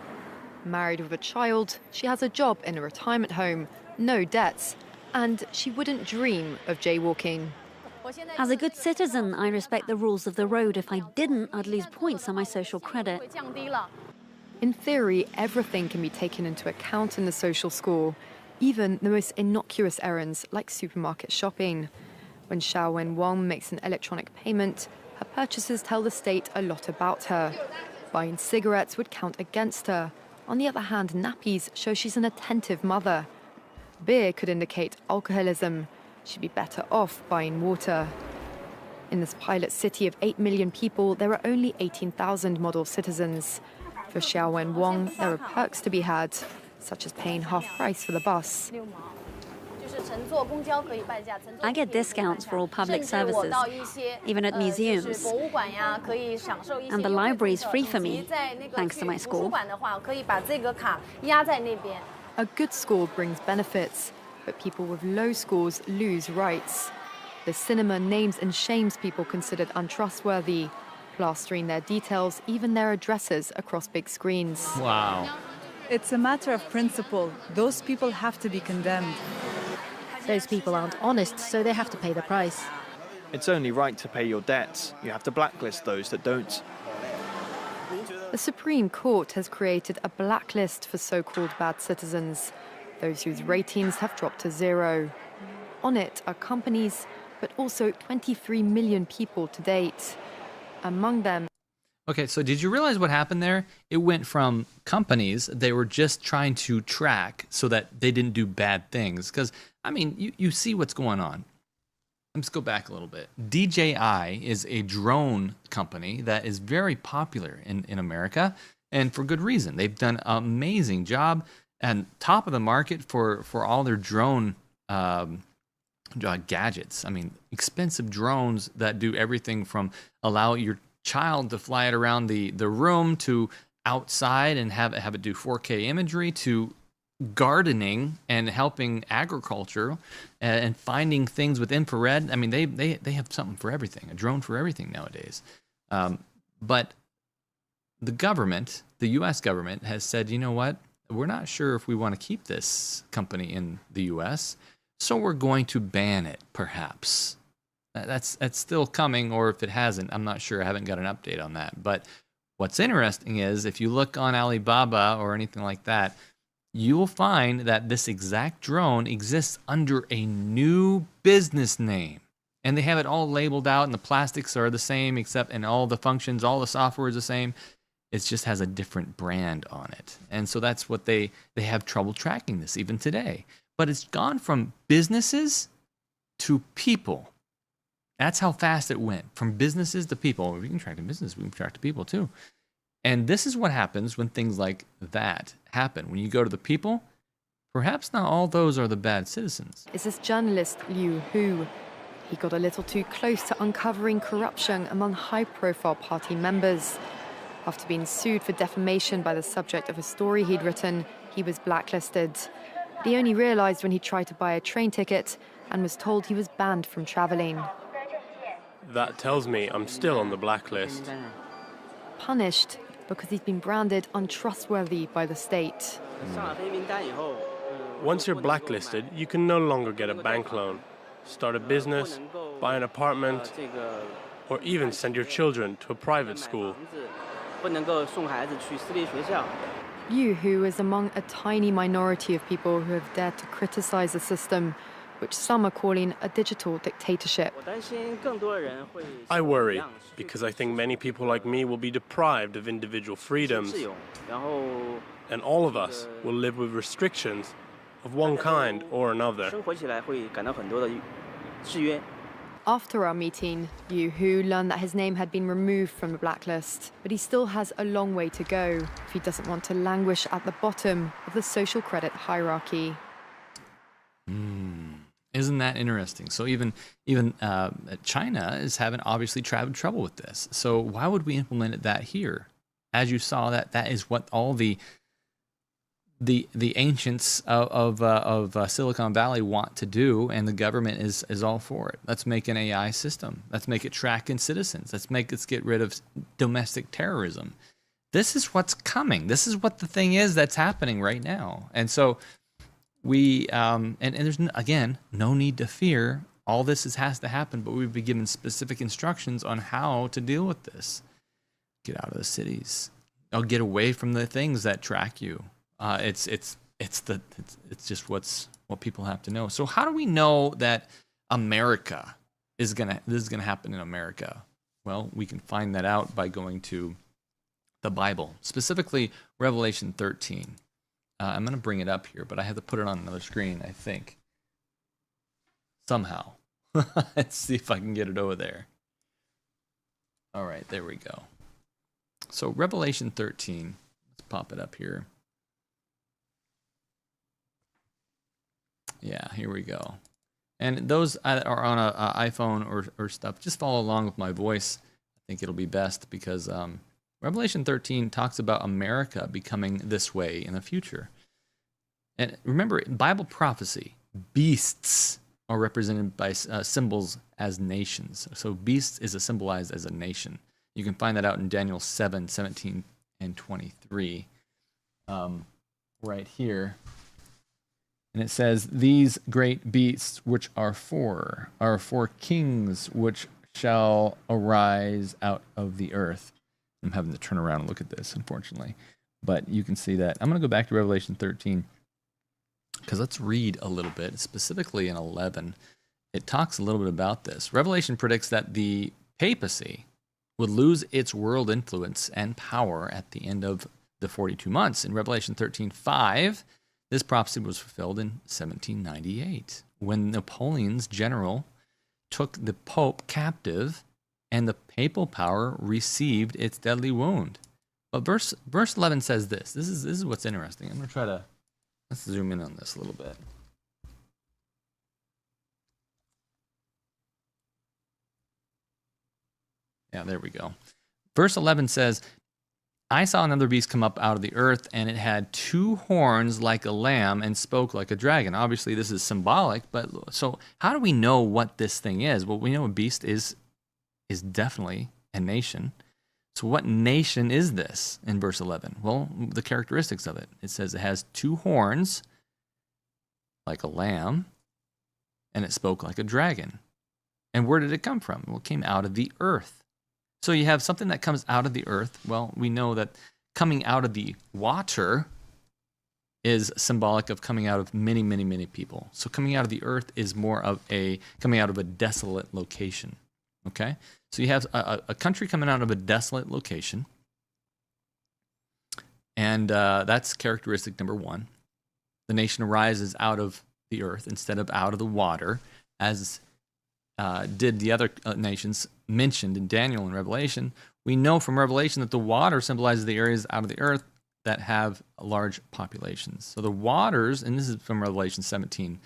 Married with a child, she has a job in a retirement home, no debts, and she wouldn't dream of jaywalking. As a good citizen, I respect the rules of the road. If I didn't, I'd lose points on my social credit. In theory, everything can be taken into account in the social score, even the most innocuous errands like supermarket shopping. When Xiao Wen-Wang makes an electronic payment, her purchases tell the state a lot about her. Buying cigarettes would count against her. On the other hand, nappies show she's an attentive mother. Beer could indicate alcoholism. She'd be better off buying water. In this pilot city of 8 million people, there are only 18,000 model citizens. For Xiao Wen-Wang, there are perks to be had, such as paying half price for the bus. I get discounts for all public services, even at museums. And the library is free for me, thanks to my score. A good score brings benefits, but people with low scores lose rights. The cinema names and shames people considered untrustworthy, plastering their details, even their addresses, across big screens. Wow. It's a matter of principle. Those people have to be condemned. Those people aren't honest, so they have to pay the price. It's only right to pay your debts. You have to blacklist those that don't. The Supreme Court has created a blacklist for so-called bad citizens, those whose ratings have dropped to zero. On it are companies, but also 23 million people to date. Among them... Okay, so did you realize what happened there? It went from companies they were just trying to track so that they didn't do bad things. Because, I mean, you see what's going on. Let's go back a little bit. DJI is a drone company that is very popular in America, and for good reason. They've done an amazing job and top of the market for all their drone gadgets. I mean, expensive drones that do everything from allow your child to fly it around the room to outside and have it do 4K imagery to gardening and helping agriculture and finding things with infrared. I mean, they have something for everything, a drone for everything nowadays. But the government, the U.S. government, has said, you know what? We're not sure if we want to keep this company in the U.S., so we're going to ban it, perhaps. That's still coming, or if it hasn't, I'm not sure. I haven't got an update on that. But what's interesting is if you look on Alibaba or anything like that, you will find that this exact drone exists under a new business name. And they have it all labeled out, and the plastics are the same, except and all the functions, all the software is the same. It just has a different brand on it. And so that's what they have trouble tracking this even today. But it's gone from businesses to people. That's how fast it went, from businesses to people. We can track the business, we can track the people too. And this is what happens when things like that happen. When you go to the people, perhaps not all those are the bad citizens. Is this journalist Liu Hu? He got a little too close to uncovering corruption among high-profile party members. After being sued for defamation by the subject of a story he'd written, he was blacklisted. But he only realised when he tried to buy a train ticket and was told he was banned from travelling. That tells me I'm still on the blacklist. Punished because he's been branded untrustworthy by the state. Once you're blacklisted, you can no longer get a bank loan, start a business, buy an apartment, or even send your children to a private school. Yu Hu is among a tiny minority of people who have dared to criticize the system, which some are calling a digital dictatorship. I worry, because I think many people like me will be deprived of individual freedoms, and all of us will live with restrictions of one kind or another. After our meeting, Yu Hu learned that his name had been removed from the blacklist, but he still has a long way to go if he doesn't want to languish at the bottom of the social credit hierarchy. Isn't that interesting? So even China is having obviously trouble with this. So why would we implement that here? As you saw, that is what all the ancients of Silicon Valley want to do, and the government is all for it. Let's make an AI system. Let's make it tracking citizens. Let's get rid of domestic terrorism. This is what's coming. This is what the thing is that's happening right now. And so we and there's again no need to fear. All this has to happen, but we've been given specific instructions on how to deal with this. Get out of the cities. Get away from the things that track you. It's just what people have to know. So how do we know that this is gonna happen in America? Well, we can find that out by going to the Bible, specifically Revelation 13. I'm gonna bring it up here, but I have to put it on another screen, I think. Somehow. Let's see if I can get it over there. All right, there we go. So Revelation 13, let's pop it up here. Yeah, here we go. And those that are on an iPhone or stuff, just follow along with my voice. I think it'll be best because Revelation 13 talks about America becoming this way in the future. And remember, in Bible prophecy, beasts are represented by symbols as nations. So beasts is symbolized as a nation. You can find that out in Daniel 7, 17, and 23. Right here. And it says, these great beasts which are four kings which shall arise out of the earth. I'm having to turn around and look at this, unfortunately. But you can see that. I'm going to go back to Revelation 13 because let's read a little bit, specifically in 11. It talks a little bit about this. Revelation predicts that the papacy would lose its world influence and power at the end of the 42 months. In Revelation 13:5, this prophecy was fulfilled in 1798 when Napoleon's general took the Pope captive and the papal power received its deadly wound. But verse 11 says this. This is what's interesting. I'm going to try to, let's zoom in on this a little bit. Yeah, there we go. Verse 11 says, I saw another beast come up out of the earth, and it had two horns like a lamb and spoke like a dragon. Obviously, this is symbolic, but so how do we know what this thing is? Well, we know a beast is definitely a nation. So what nation is this in verse 11? Well, the characteristics of it. It says it has two horns like a lamb, and it spoke like a dragon. And where did it come from? Well, it came out of the earth. So you have something that comes out of the earth. Well, we know that coming out of the water is symbolic of coming out of many, many, many people. So coming out of the earth is more of coming out of a desolate location. Okay? So you have a country coming out of a desolate location. And that's characteristic number one. The nation arises out of the earth instead of out of the water, as did the other nations mentioned in Daniel and Revelation. We know from Revelation that the water symbolizes the areas out of the earth that have large populations. So the waters, and this is from Revelation 17,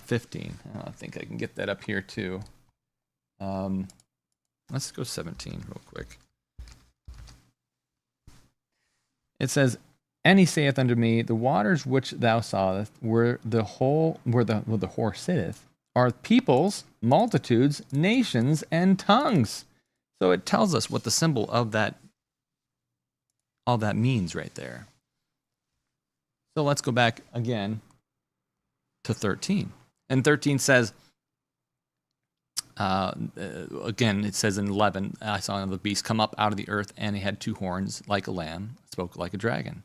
15. I think I can get that up here too. Let's go 17 real quick. It says, and he saith unto me, the waters which thou sawest, where the whore sitteth, are peoples, multitudes, nations, and tongues. So it tells us what the symbol of that, all that means right there. So let's go back again to 13. And 13 says, again, it says in 11, I saw another beast come up out of the earth, and he had 2 horns like a lamb, spoke like a dragon.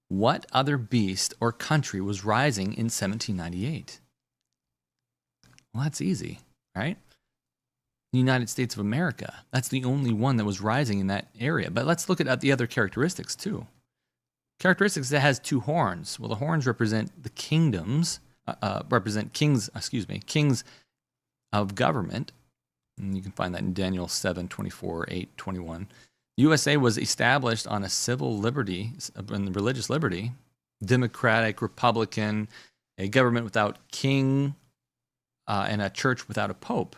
What other beast or country was rising in 1798? Well, that's easy, right? The United States of America. That's the only one that was rising in that area. But let's look at the other characteristics too. Characteristics that has 2 horns. Well, the horns represent the kingdoms, kings of government. And you can find that in Daniel 7, 24, 8, 21. USA was established on a civil liberty and religious liberty, democratic, republican, a government without king, and a church without a pope.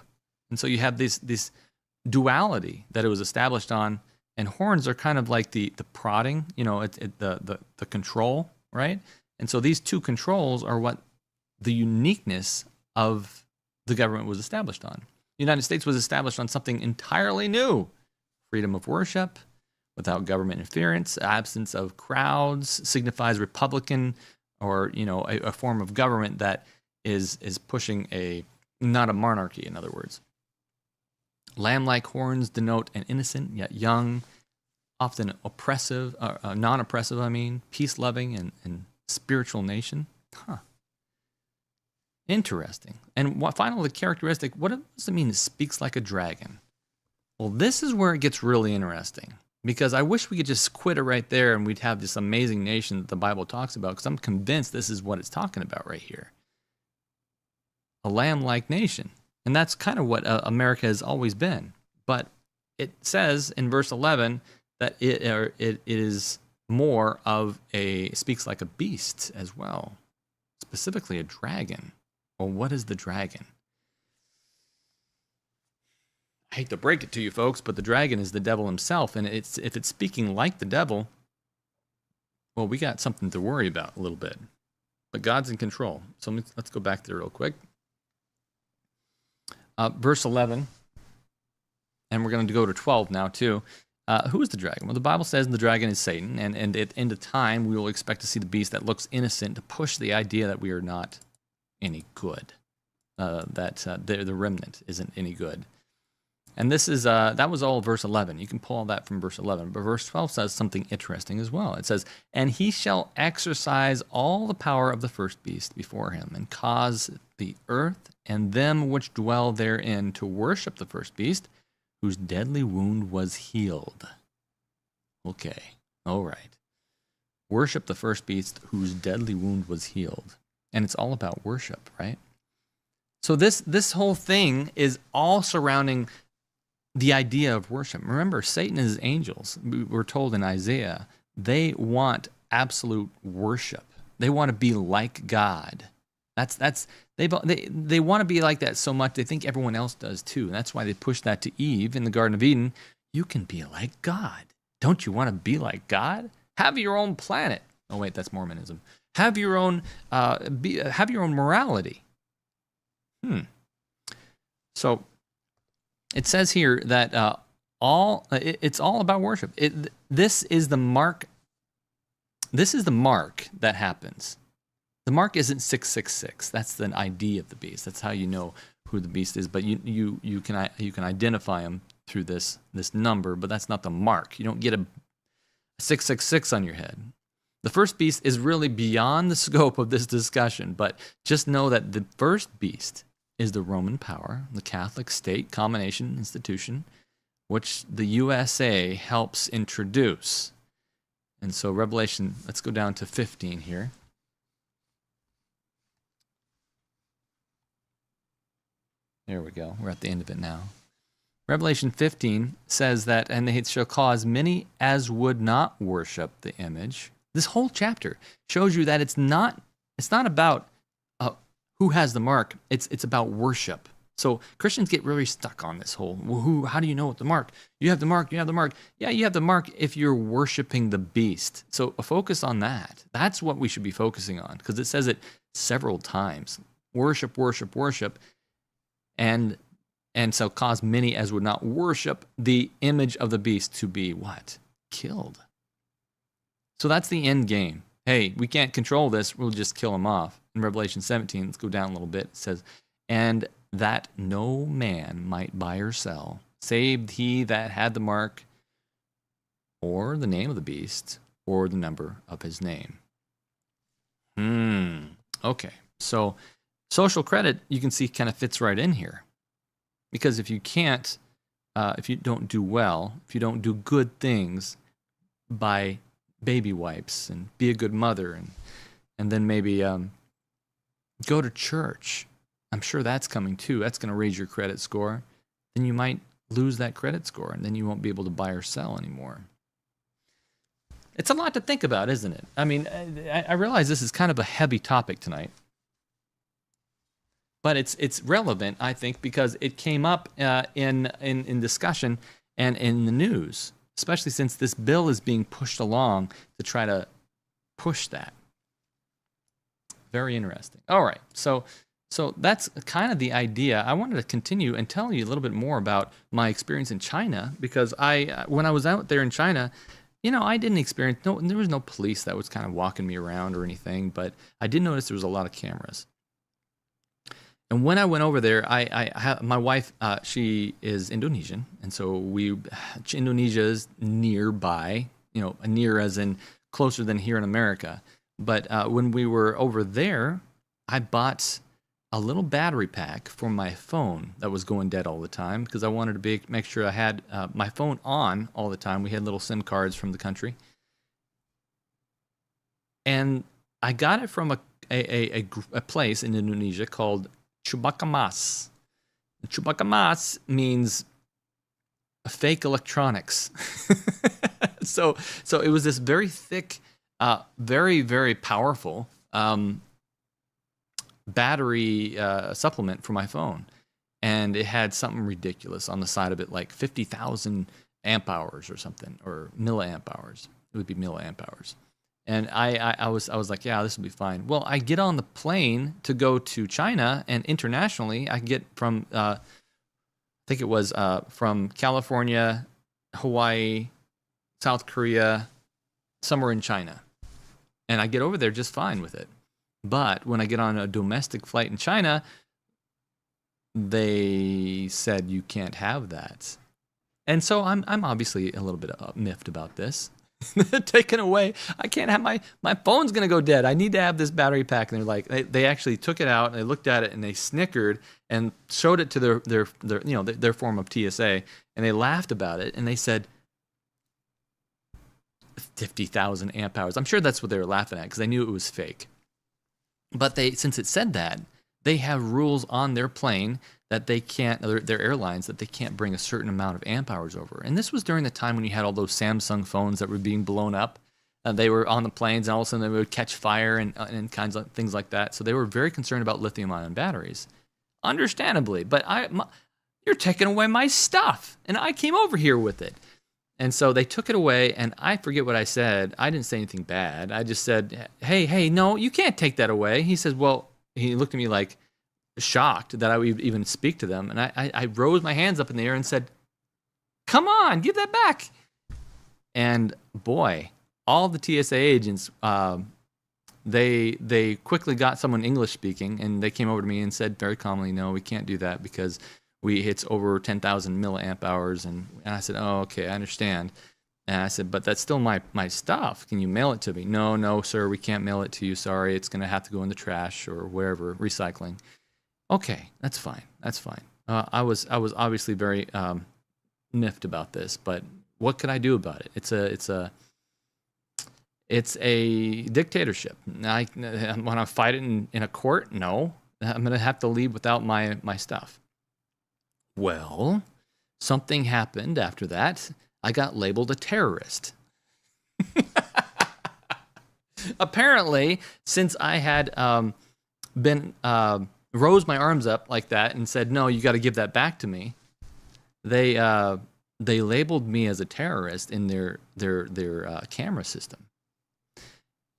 And so you have this duality that it was established on, and horns are kind of like the prodding, the control, right? And so these 2 controls are what the uniqueness of the government was established on. The United States was established on something entirely new. Freedom of worship, without government interference, absence of crowds, signifies republican, or a form of government that is pushing not a monarchy, in other words. Lamb-like horns denote an innocent yet young, often oppressive, non-oppressive, peace-loving and spiritual nation. Interesting. And finally, the characteristic, what does it mean? It speaks like a dragon. Well, this is where it gets really interesting, because I wish we could just quit it right there and we'd have this amazing nation that the Bible talks about, because I'm convinced this is what it's talking about right here. A lamb-like nation. And that's kind of what America has always been. But it says in verse 11 that it is more of speaks like a beast as well, specifically a dragon. Well, what is the dragon? I hate to break it to you folks, but the dragon is the devil himself, and if it's speaking like the devil, well, we got something to worry about a little bit. But God's in control. So let's go back there real quick. Verse 11, and we're going to go to 12 now too. Who is the dragon? Well, the Bible says the dragon is Satan, and at the end of time, we will expect to see the beast that looks innocent to push the idea that we are not any good, that the remnant isn't any good. And this is that was all verse 11. You can pull all that from verse 11. But verse 12 says something interesting as well. It says, and he shall exercise all the power of the first beast before him, and cause the earth and them which dwell therein to worship the first beast, whose deadly wound was healed. Okay, all right. Worship the first beast whose deadly wound was healed. And it's all about worship, right? So this whole thing is all surrounding the idea of worship. Remember, Satan and his angels, we're told in Isaiah, they want absolute worship. They want to be like God. They want to be like that so much they think everyone else does too. And that's why they pushed that to Eve in the Garden of Eden. You can be like God. Don't you want to be like God? Have your own planet. Oh wait, that's Mormonism. Have your own have your own morality. So it says here that it's all about worship. This is the mark. This is the mark that happens. The mark isn't 666. That's the ID of the beast. That's how you know who the beast is. But you can identify him through this number. But that's not the mark. You don't get a 666 on your head. The first beast is really beyond the scope of this discussion. But just know that the first beast is the Roman power, the Catholic state combination institution, which the USA helps introduce. And so Revelation, let's go down to 15 here. There we go. We're at the end of it now. Revelation 15 says that, and they shall cause many as would not worship the image. This whole chapter shows you that it's not about who has the mark. It's about worship. So Christians get really stuck on this whole, well, how do you know what the mark? You have the mark, you have the mark. Yeah, you have the mark if you're worshiping the beast. So focus on that. That's what we should be focusing on, because it says it several times. Worship, worship, worship. And so cause many as would not worship the image of the beast to be what? Killed. So that's the end game. Hey, we can't control this. We'll just kill him off. In Revelation 17, let's go down a little bit. It says, and that no man might buy or sell, save he that had the mark, or the name of the beast, or the number of his name. Okay, so social credit, you can see, kind of fits right in here. Because if you can't, if you don't do well, if you don't do good things, buy baby wipes and be a good mother, and then maybe go to church. I'm sure that's coming too. That's going to raise your credit score. Then you might lose that credit score, and then you won't be able to buy or sell anymore. It's a lot to think about, isn't it? I mean, I realize this is kind of a heavy topic tonight. But it's relevant, I think, because it came up in discussion and in the news, especially since this bill is being pushed along to try to push that. Very interesting. All right, so that's kind of the idea. I wanted to continue and tell you a little bit more about my experience in China, because when I was out there in China, you know, I didn't experience, there was no police that was kind of walking me around or anything, but I did notice there was a lot of cameras. And when I went over there, my wife, she is Indonesian, and so Indonesia is nearby, you know, near as in closer than here in America. But when we were over there, I bought a little battery pack for my phone that was going dead all the time, because I wanted to make sure I had my phone on all the time. We had little SIM cards from the country. And I got it from a place in Indonesia called Chubakamas. Chubakamas means fake electronics. So it was this very thick, very, very powerful battery supplement for my phone. And it had something ridiculous on the side of it, like 50,000 amp hours or something, or milliamp hours. It would be milliamp hours. And I was like, yeah, this will be fine. Well, I get on the plane to go to China, and internationally, I get from, I think it was from California, Hawaii, South Korea, somewhere in China. And I get over there just fine with it. But when I get on a domestic flight in China, they said you can't have that. And so I'm obviously a little bit miffed about this. Taken away. I can't have my phone's gonna go dead. I need to have this battery pack. And they're like, they actually took it out and they looked at it and they snickered and showed it to their form of TSA, and they laughed about it and they said 50,000 amp hours. I'm sure that's what they were laughing at, because they knew it was fake. But since it said that, they have rules on their plane that they can't, their airlines, that they can't bring a certain amount of amp hours over. And this was during the time when you had all those Samsung phones that were being blown up. They were on the planes, and all of a sudden they would catch fire and kinds of things like that. So they were very concerned about lithium-ion batteries. Understandably, but you're taking away my stuff, and I came over here with it. And so they took it away, and I forget what I said. I didn't say anything bad. I just said, hey, no, you can't take that away. He says, well, he looked at me like shocked that I would even speak to them. And I rose my hands up in the air and said, come on, give that back. And boy, all the TSA agents, they quickly got someone English speaking, and they came over to me and said very calmly, no, we can't do that because it's over 10,000 milliamp hours. And I said, oh, okay, I understand. And I said, but that's still my stuff. Can you mail it to me? No, sir, we can't mail it to you. Sorry, it's going to have to go in the trash or wherever, recycling. Okay, that's fine. That's fine. I was obviously very miffed about this, but what could I do about it? It's a dictatorship. I want to fight it in a court? No, I'm going to have to leave without my stuff. Well, something happened after that. I got labeled a terrorist. Apparently, since I had been rose my arms up like that and said, "No, you got to give that back to me," they labeled me as a terrorist in their camera system.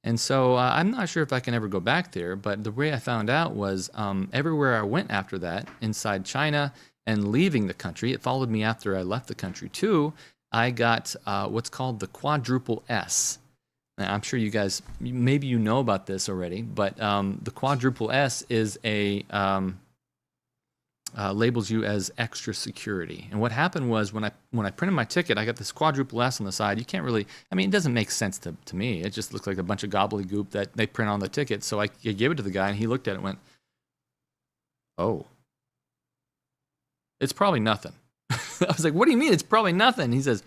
And so I'm not sure if I can ever go back there, but the way I found out was everywhere I went after that, inside China and leaving the country, it followed me after I left the country too, I got what's called the quadruple S. Now, I'm sure you guys, maybe you know about this already, but the quadruple S is labels you as extra security. And what happened was when I printed my ticket, I got this quadruple S on the side. You can't really, I mean, it doesn't make sense to me. It just looks like a bunch of gobbledygook that they print on the ticket. So I gave it to the guy, and he looked at it and went, "Oh, it's probably nothing." I was like, "What do you mean it's probably nothing?" He says,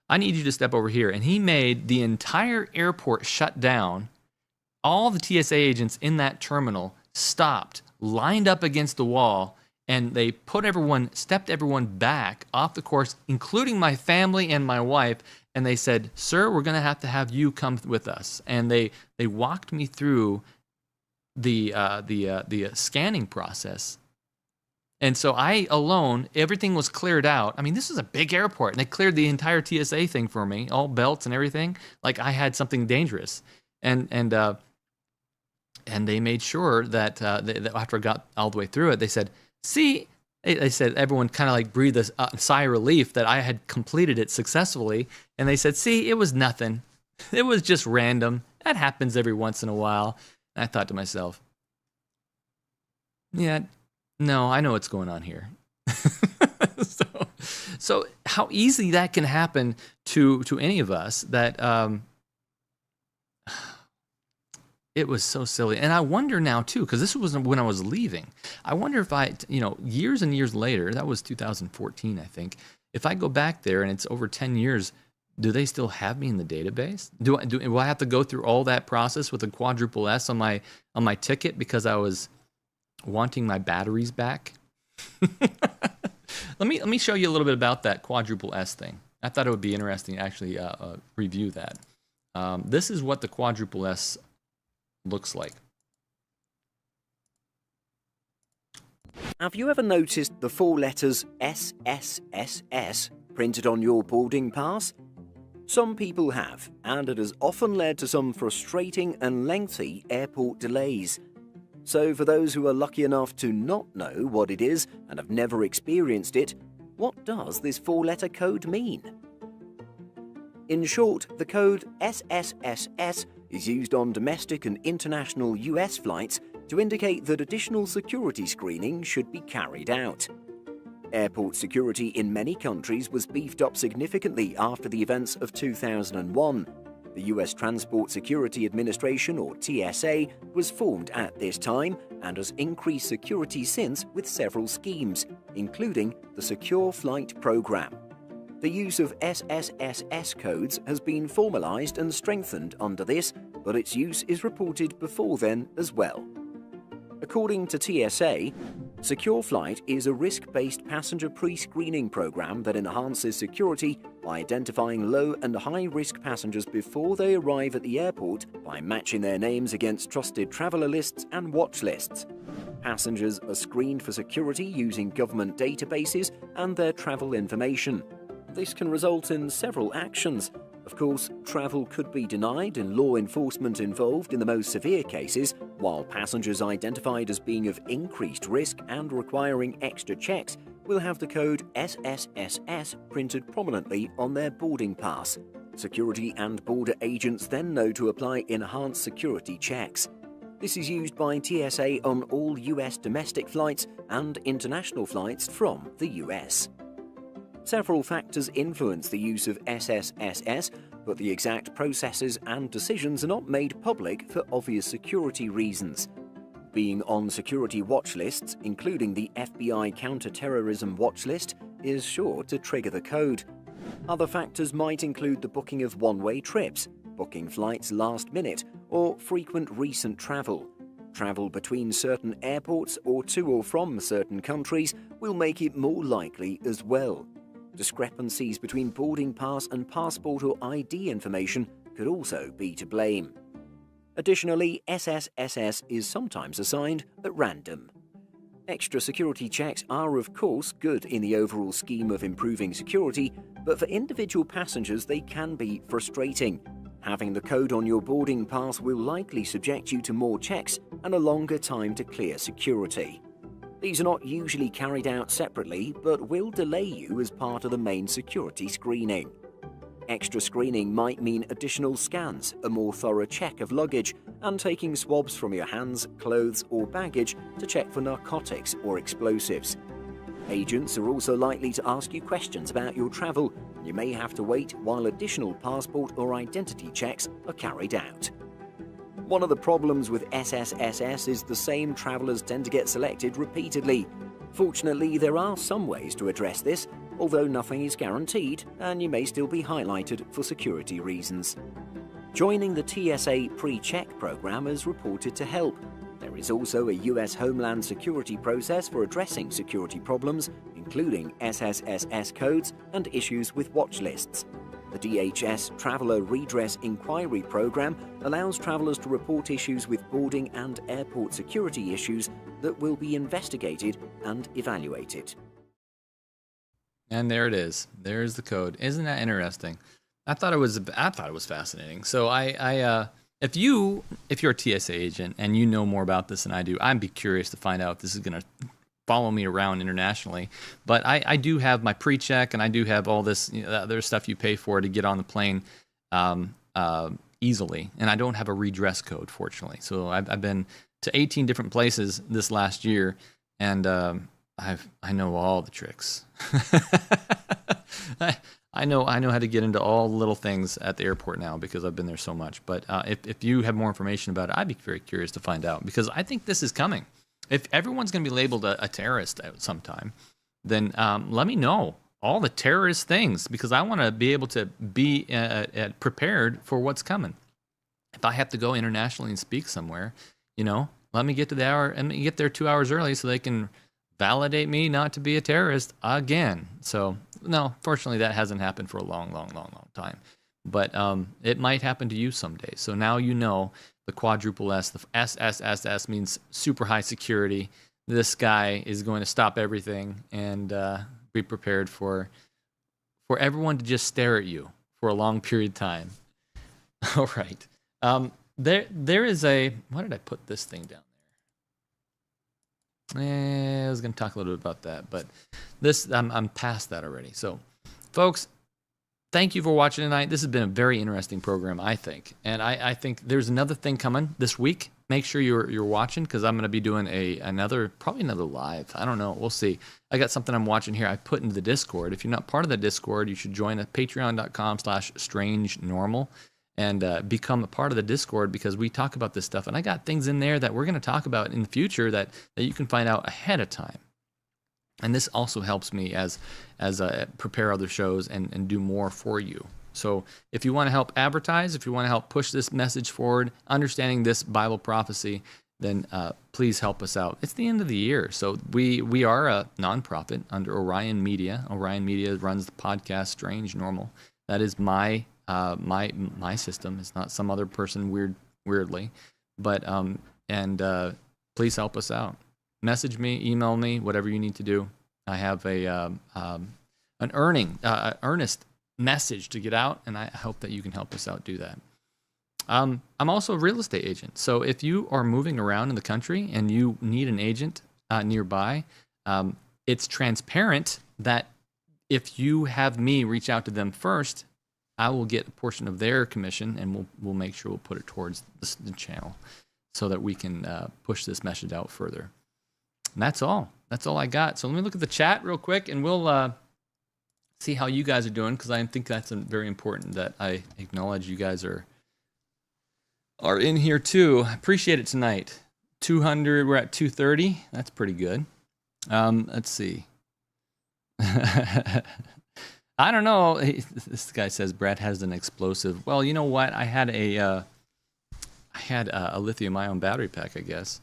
"I need you to step over here." And he made the entire airport shut down. All the TSA agents in that terminal stopped, lined up against the wall, and they stepped everyone back off the course, including my family and my wife. And they said, "Sir, we're going to have you come with us." And they walked me through the scanning process. And so I alone, everything was cleared out. I mean, this is a big airport, and they cleared the entire TSA thing for me, all belts and everything, like I had something dangerous. And they made sure that after I got all the way through it, they said, "See," they said, everyone kind of like breathed a sigh of relief that I had completed it successfully. And they said, "See, it was nothing. It was just random. That happens every once in a while." And I thought to myself, yeah, no, I know what's going on here. So how easy that can happen to any of us, that it was so silly. And I wonder now too, because this was when I was leaving, I wonder if years and years later, that was 2014, I think, if I go back there and it's over 10 years, do they still have me in the database? Will I have to go through all that process with a quadruple S on my ticket because I was wanting my batteries back? Let me show you a little bit about that quadruple S thing. I thought it would be interesting to actually review that. This is what the quadruple S looks like. Have you ever noticed the 4 letters SSSS printed on your boarding pass? Some people have, and it has often led to some frustrating and lengthy airport delays. So for those who are lucky enough to not know what it is and have never experienced it, what does this 4-letter code mean? In short, the code SSSS is used on domestic and international US flights to indicate that additional security screening should be carried out. Airport security in many countries was beefed up significantly after the events of 2001. The US Transport Security Administration, or TSA, was formed at this time and has increased security since with several schemes, including the Secure Flight Program. The use of SSSS codes has been formalized and strengthened under this, but its use is reported before then as well. According to TSA, Secure Flight is a risk-based passenger pre-screening program that enhances security by identifying low and high-risk passengers before they arrive at the airport by matching their names against trusted traveller lists and watch lists. Passengers are screened for security using government databases and their travel information. This can result in several actions. Of course, travel could be denied and law enforcement involved in the most severe cases, while passengers identified as being of increased risk and requiring extra checks will have the code SSSS printed prominently on their boarding pass. Security and border agents then know to apply enhanced security checks. This is used by TSA on all US domestic flights and international flights from the US. Several factors influence the use of SSSS, but the exact processes and decisions are not made public for obvious security reasons. Being on security watch lists, including the FBI counter-terrorism watch list, is sure to trigger the code. Other factors might include the booking of one-way trips, booking flights last minute, or frequent recent travel. Travel between certain airports or to or from certain countries will make it more likely as well. Discrepancies between boarding pass and passport or ID information could also be to blame. Additionally, SSSS is sometimes assigned at random. Extra security checks are, of course, good in the overall scheme of improving security, but for individual passengers they can be frustrating. Having the code on your boarding pass will likely subject you to more checks and a longer time to clear security. These are not usually carried out separately, but will delay you as part of the main security screening. Extra screening might mean additional scans, a more thorough check of luggage, and taking swabs from your hands, clothes, or baggage to check for narcotics or explosives. Agents are also likely to ask you questions about your travel. You may have to wait while additional passport or identity checks are carried out. One of the problems with SSSS is the same travellers tend to get selected repeatedly. Fortunately, there are some ways to address this, although nothing is guaranteed, and you may still be highlighted for security reasons. Joining the TSA pre-check program is reported to help. There is also a US Homeland Security process for addressing security problems, including SSSS codes and issues with watch lists. The DHS Traveller Redress Inquiry Program allows travellers to report issues with boarding and airport security issues that will be investigated and evaluated. And there it is. There's the code. Isn't that interesting? I thought it was fascinating. So if you're a TSA agent and you know more about this than I do, I'd be curious to find out if this is going to follow me around internationally. But I do have my pre-check, and I do have all this other stuff you pay for to get on the plane easily. And I don't have a redress code, fortunately. So I've been to 18 different places this last year, and I know all the tricks. I know how to get into all the little things at the airport now because I've been there so much. But if you have more information about it, I'd be very curious to find out, because I think this is coming. If everyone's going to be labeled a terrorist at some time, then let me know all the terrorist things, because I want to be able to be prepared for what's coming. If I have to go internationally and speak somewhere, let me get to the hour and get there 2 hours early so they can validate me not to be a terrorist again. So no, fortunately that hasn't happened for a long time. But it might happen to you someday. So now you know the quadruple S, the SSSS means super high security. This guy is going to stop everything and be prepared for everyone to just stare at you for a long period of time. All right. There is a, why did I put this thing down there? I was going to talk a little bit about that, but this I'm past that already. So, folks, thank you for watching tonight. This has been a very interesting program, I think, and I think there's another thing coming this week. Make sure you're watching, because I'm going to be doing probably another live. I don't know. We'll see. I got something I'm watching here. I put into the Discord. If you're not part of the Discord, you should join at patreon.com/strangenormal. And become a part of the Discord, because we talk about this stuff. And I got things in there that we're going to talk about in the future that you can find out ahead of time. And this also helps me as prepare other shows and do more for you. So if you want to help advertise, if you want to help push this message forward, understanding this Bible prophecy, then please help us out. It's the end of the year. So we are a nonprofit under Orion Media. Orion Media runs the podcast Strange Normal. That is my system. It's not some other person weirdly, but please help us out. Message me, email me, whatever you need to do. I have an earnest message to get out, and I hope that you can help us out do that. I'm also a real estate agent, so if you are moving around in the country and you need an agent nearby, it's transparent that if you have me reach out to them first, I will get a portion of their commission, and we'll make sure we'll put it towards the channel so that we can push this message out further. And that's all. That's all I got. So let me look at the chat real quick, and we'll see how you guys are doing, because I think that's very important that I acknowledge you guys are in here too. I appreciate it tonight. 200. We're at 230. That's pretty good. Let's see. I don't know. This guy says Brad has an explosive. Well, you know what? I had a lithium-ion battery pack. I guess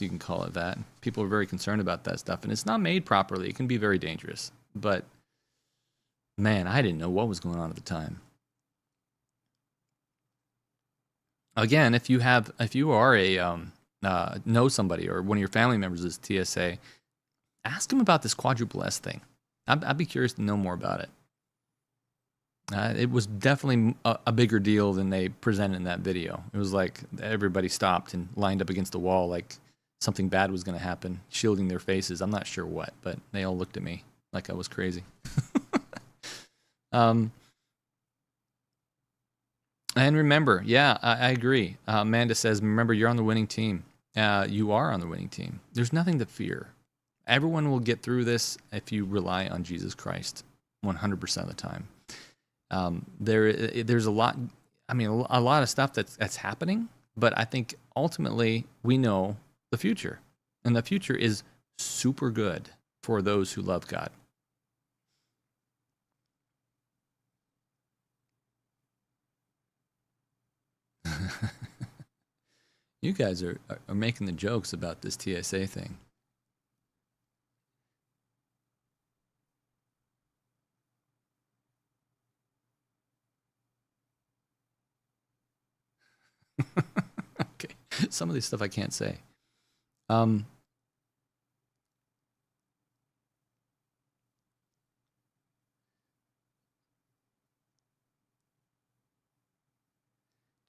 you can call it that. People are very concerned about that stuff, and it's not made properly. It can be very dangerous. But man, I didn't know what was going on at the time. Again, if you are know somebody, or one of your family members is TSA, ask him about this quadruple S thing. I'd be curious to know more about it. It was definitely a bigger deal than they presented in that video. It was like everybody stopped and lined up against the wall like something bad was going to happen, shielding their faces. I'm not sure what, but they all looked at me like I was crazy. And remember, yeah, I agree. Amanda says, remember, you're on the winning team. You are on the winning team. There's nothing to fear. Everyone will get through this if you rely on Jesus Christ 100% of the time. There's a lot, I mean, a lot of stuff that's happening, but I think ultimately we know the future. And the future is super good for those who love God. You guys are making the jokes about this TSA thing. Okay, some of this stuff I can't say.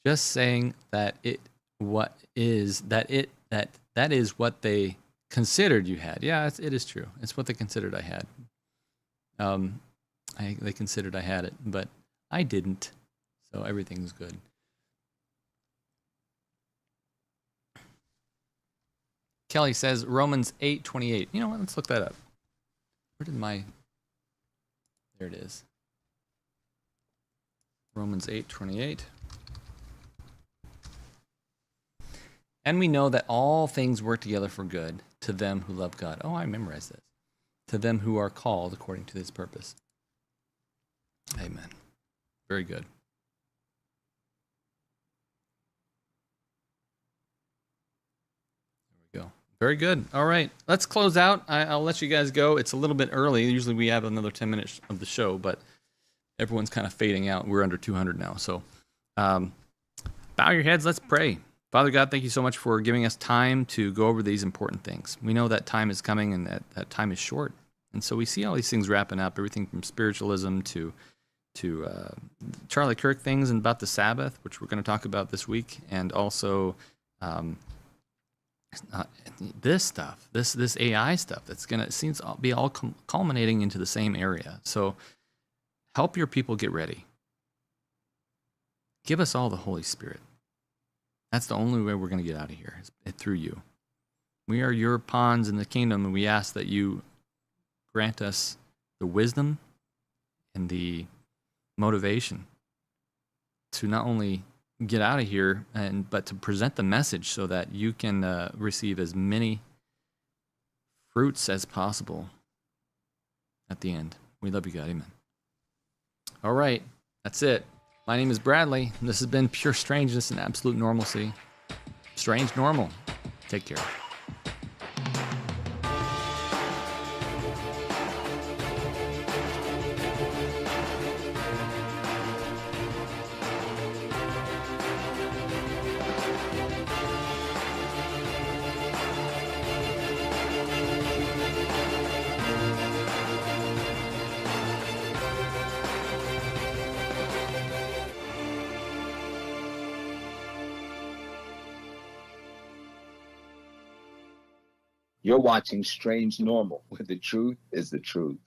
Just saying that that is what they considered you had. Yeah, it is true. It's what they considered I had. They considered I had it, but I didn't. So everything's good. Kelly says Romans 8:28. You know what? Let's look that up. Where did my... There it is. Romans 8:28. And we know that all things work together for good to them who love God. Oh, I memorized this. To them who are called according to his purpose. Amen. Very good. There we go. Very good. All right. Let's close out. I'll let you guys go. It's a little bit early. Usually we have another 10 minutes of the show, but everyone's kind of fading out. We're under 200 now. So bow your heads. Let's pray. Father God, thank you so much for giving us time to go over these important things. We know that time is coming and that time is short. And so we see all these things wrapping up, everything from spiritualism to Charlie Kirk things and about the Sabbath, which we're going to talk about this week, and also this stuff, this AI stuff that's going to seems to be all culminating into the same area. So help your people get ready. Give us all the Holy Spirit. That's the only way we're going to get out of here, is through you. We are your pawns in the kingdom, and we ask that you grant us the wisdom and the motivation to not only get out of here, but to present the message so that you can receive as many fruits as possible at the end. We love you, God. Amen. All right. That's it. My name is Bradley, and this has been Pure Strangeness and Absolute Normalcy. Strange Normal. Take care. You're watching Strange Normal, where the truth is the truth.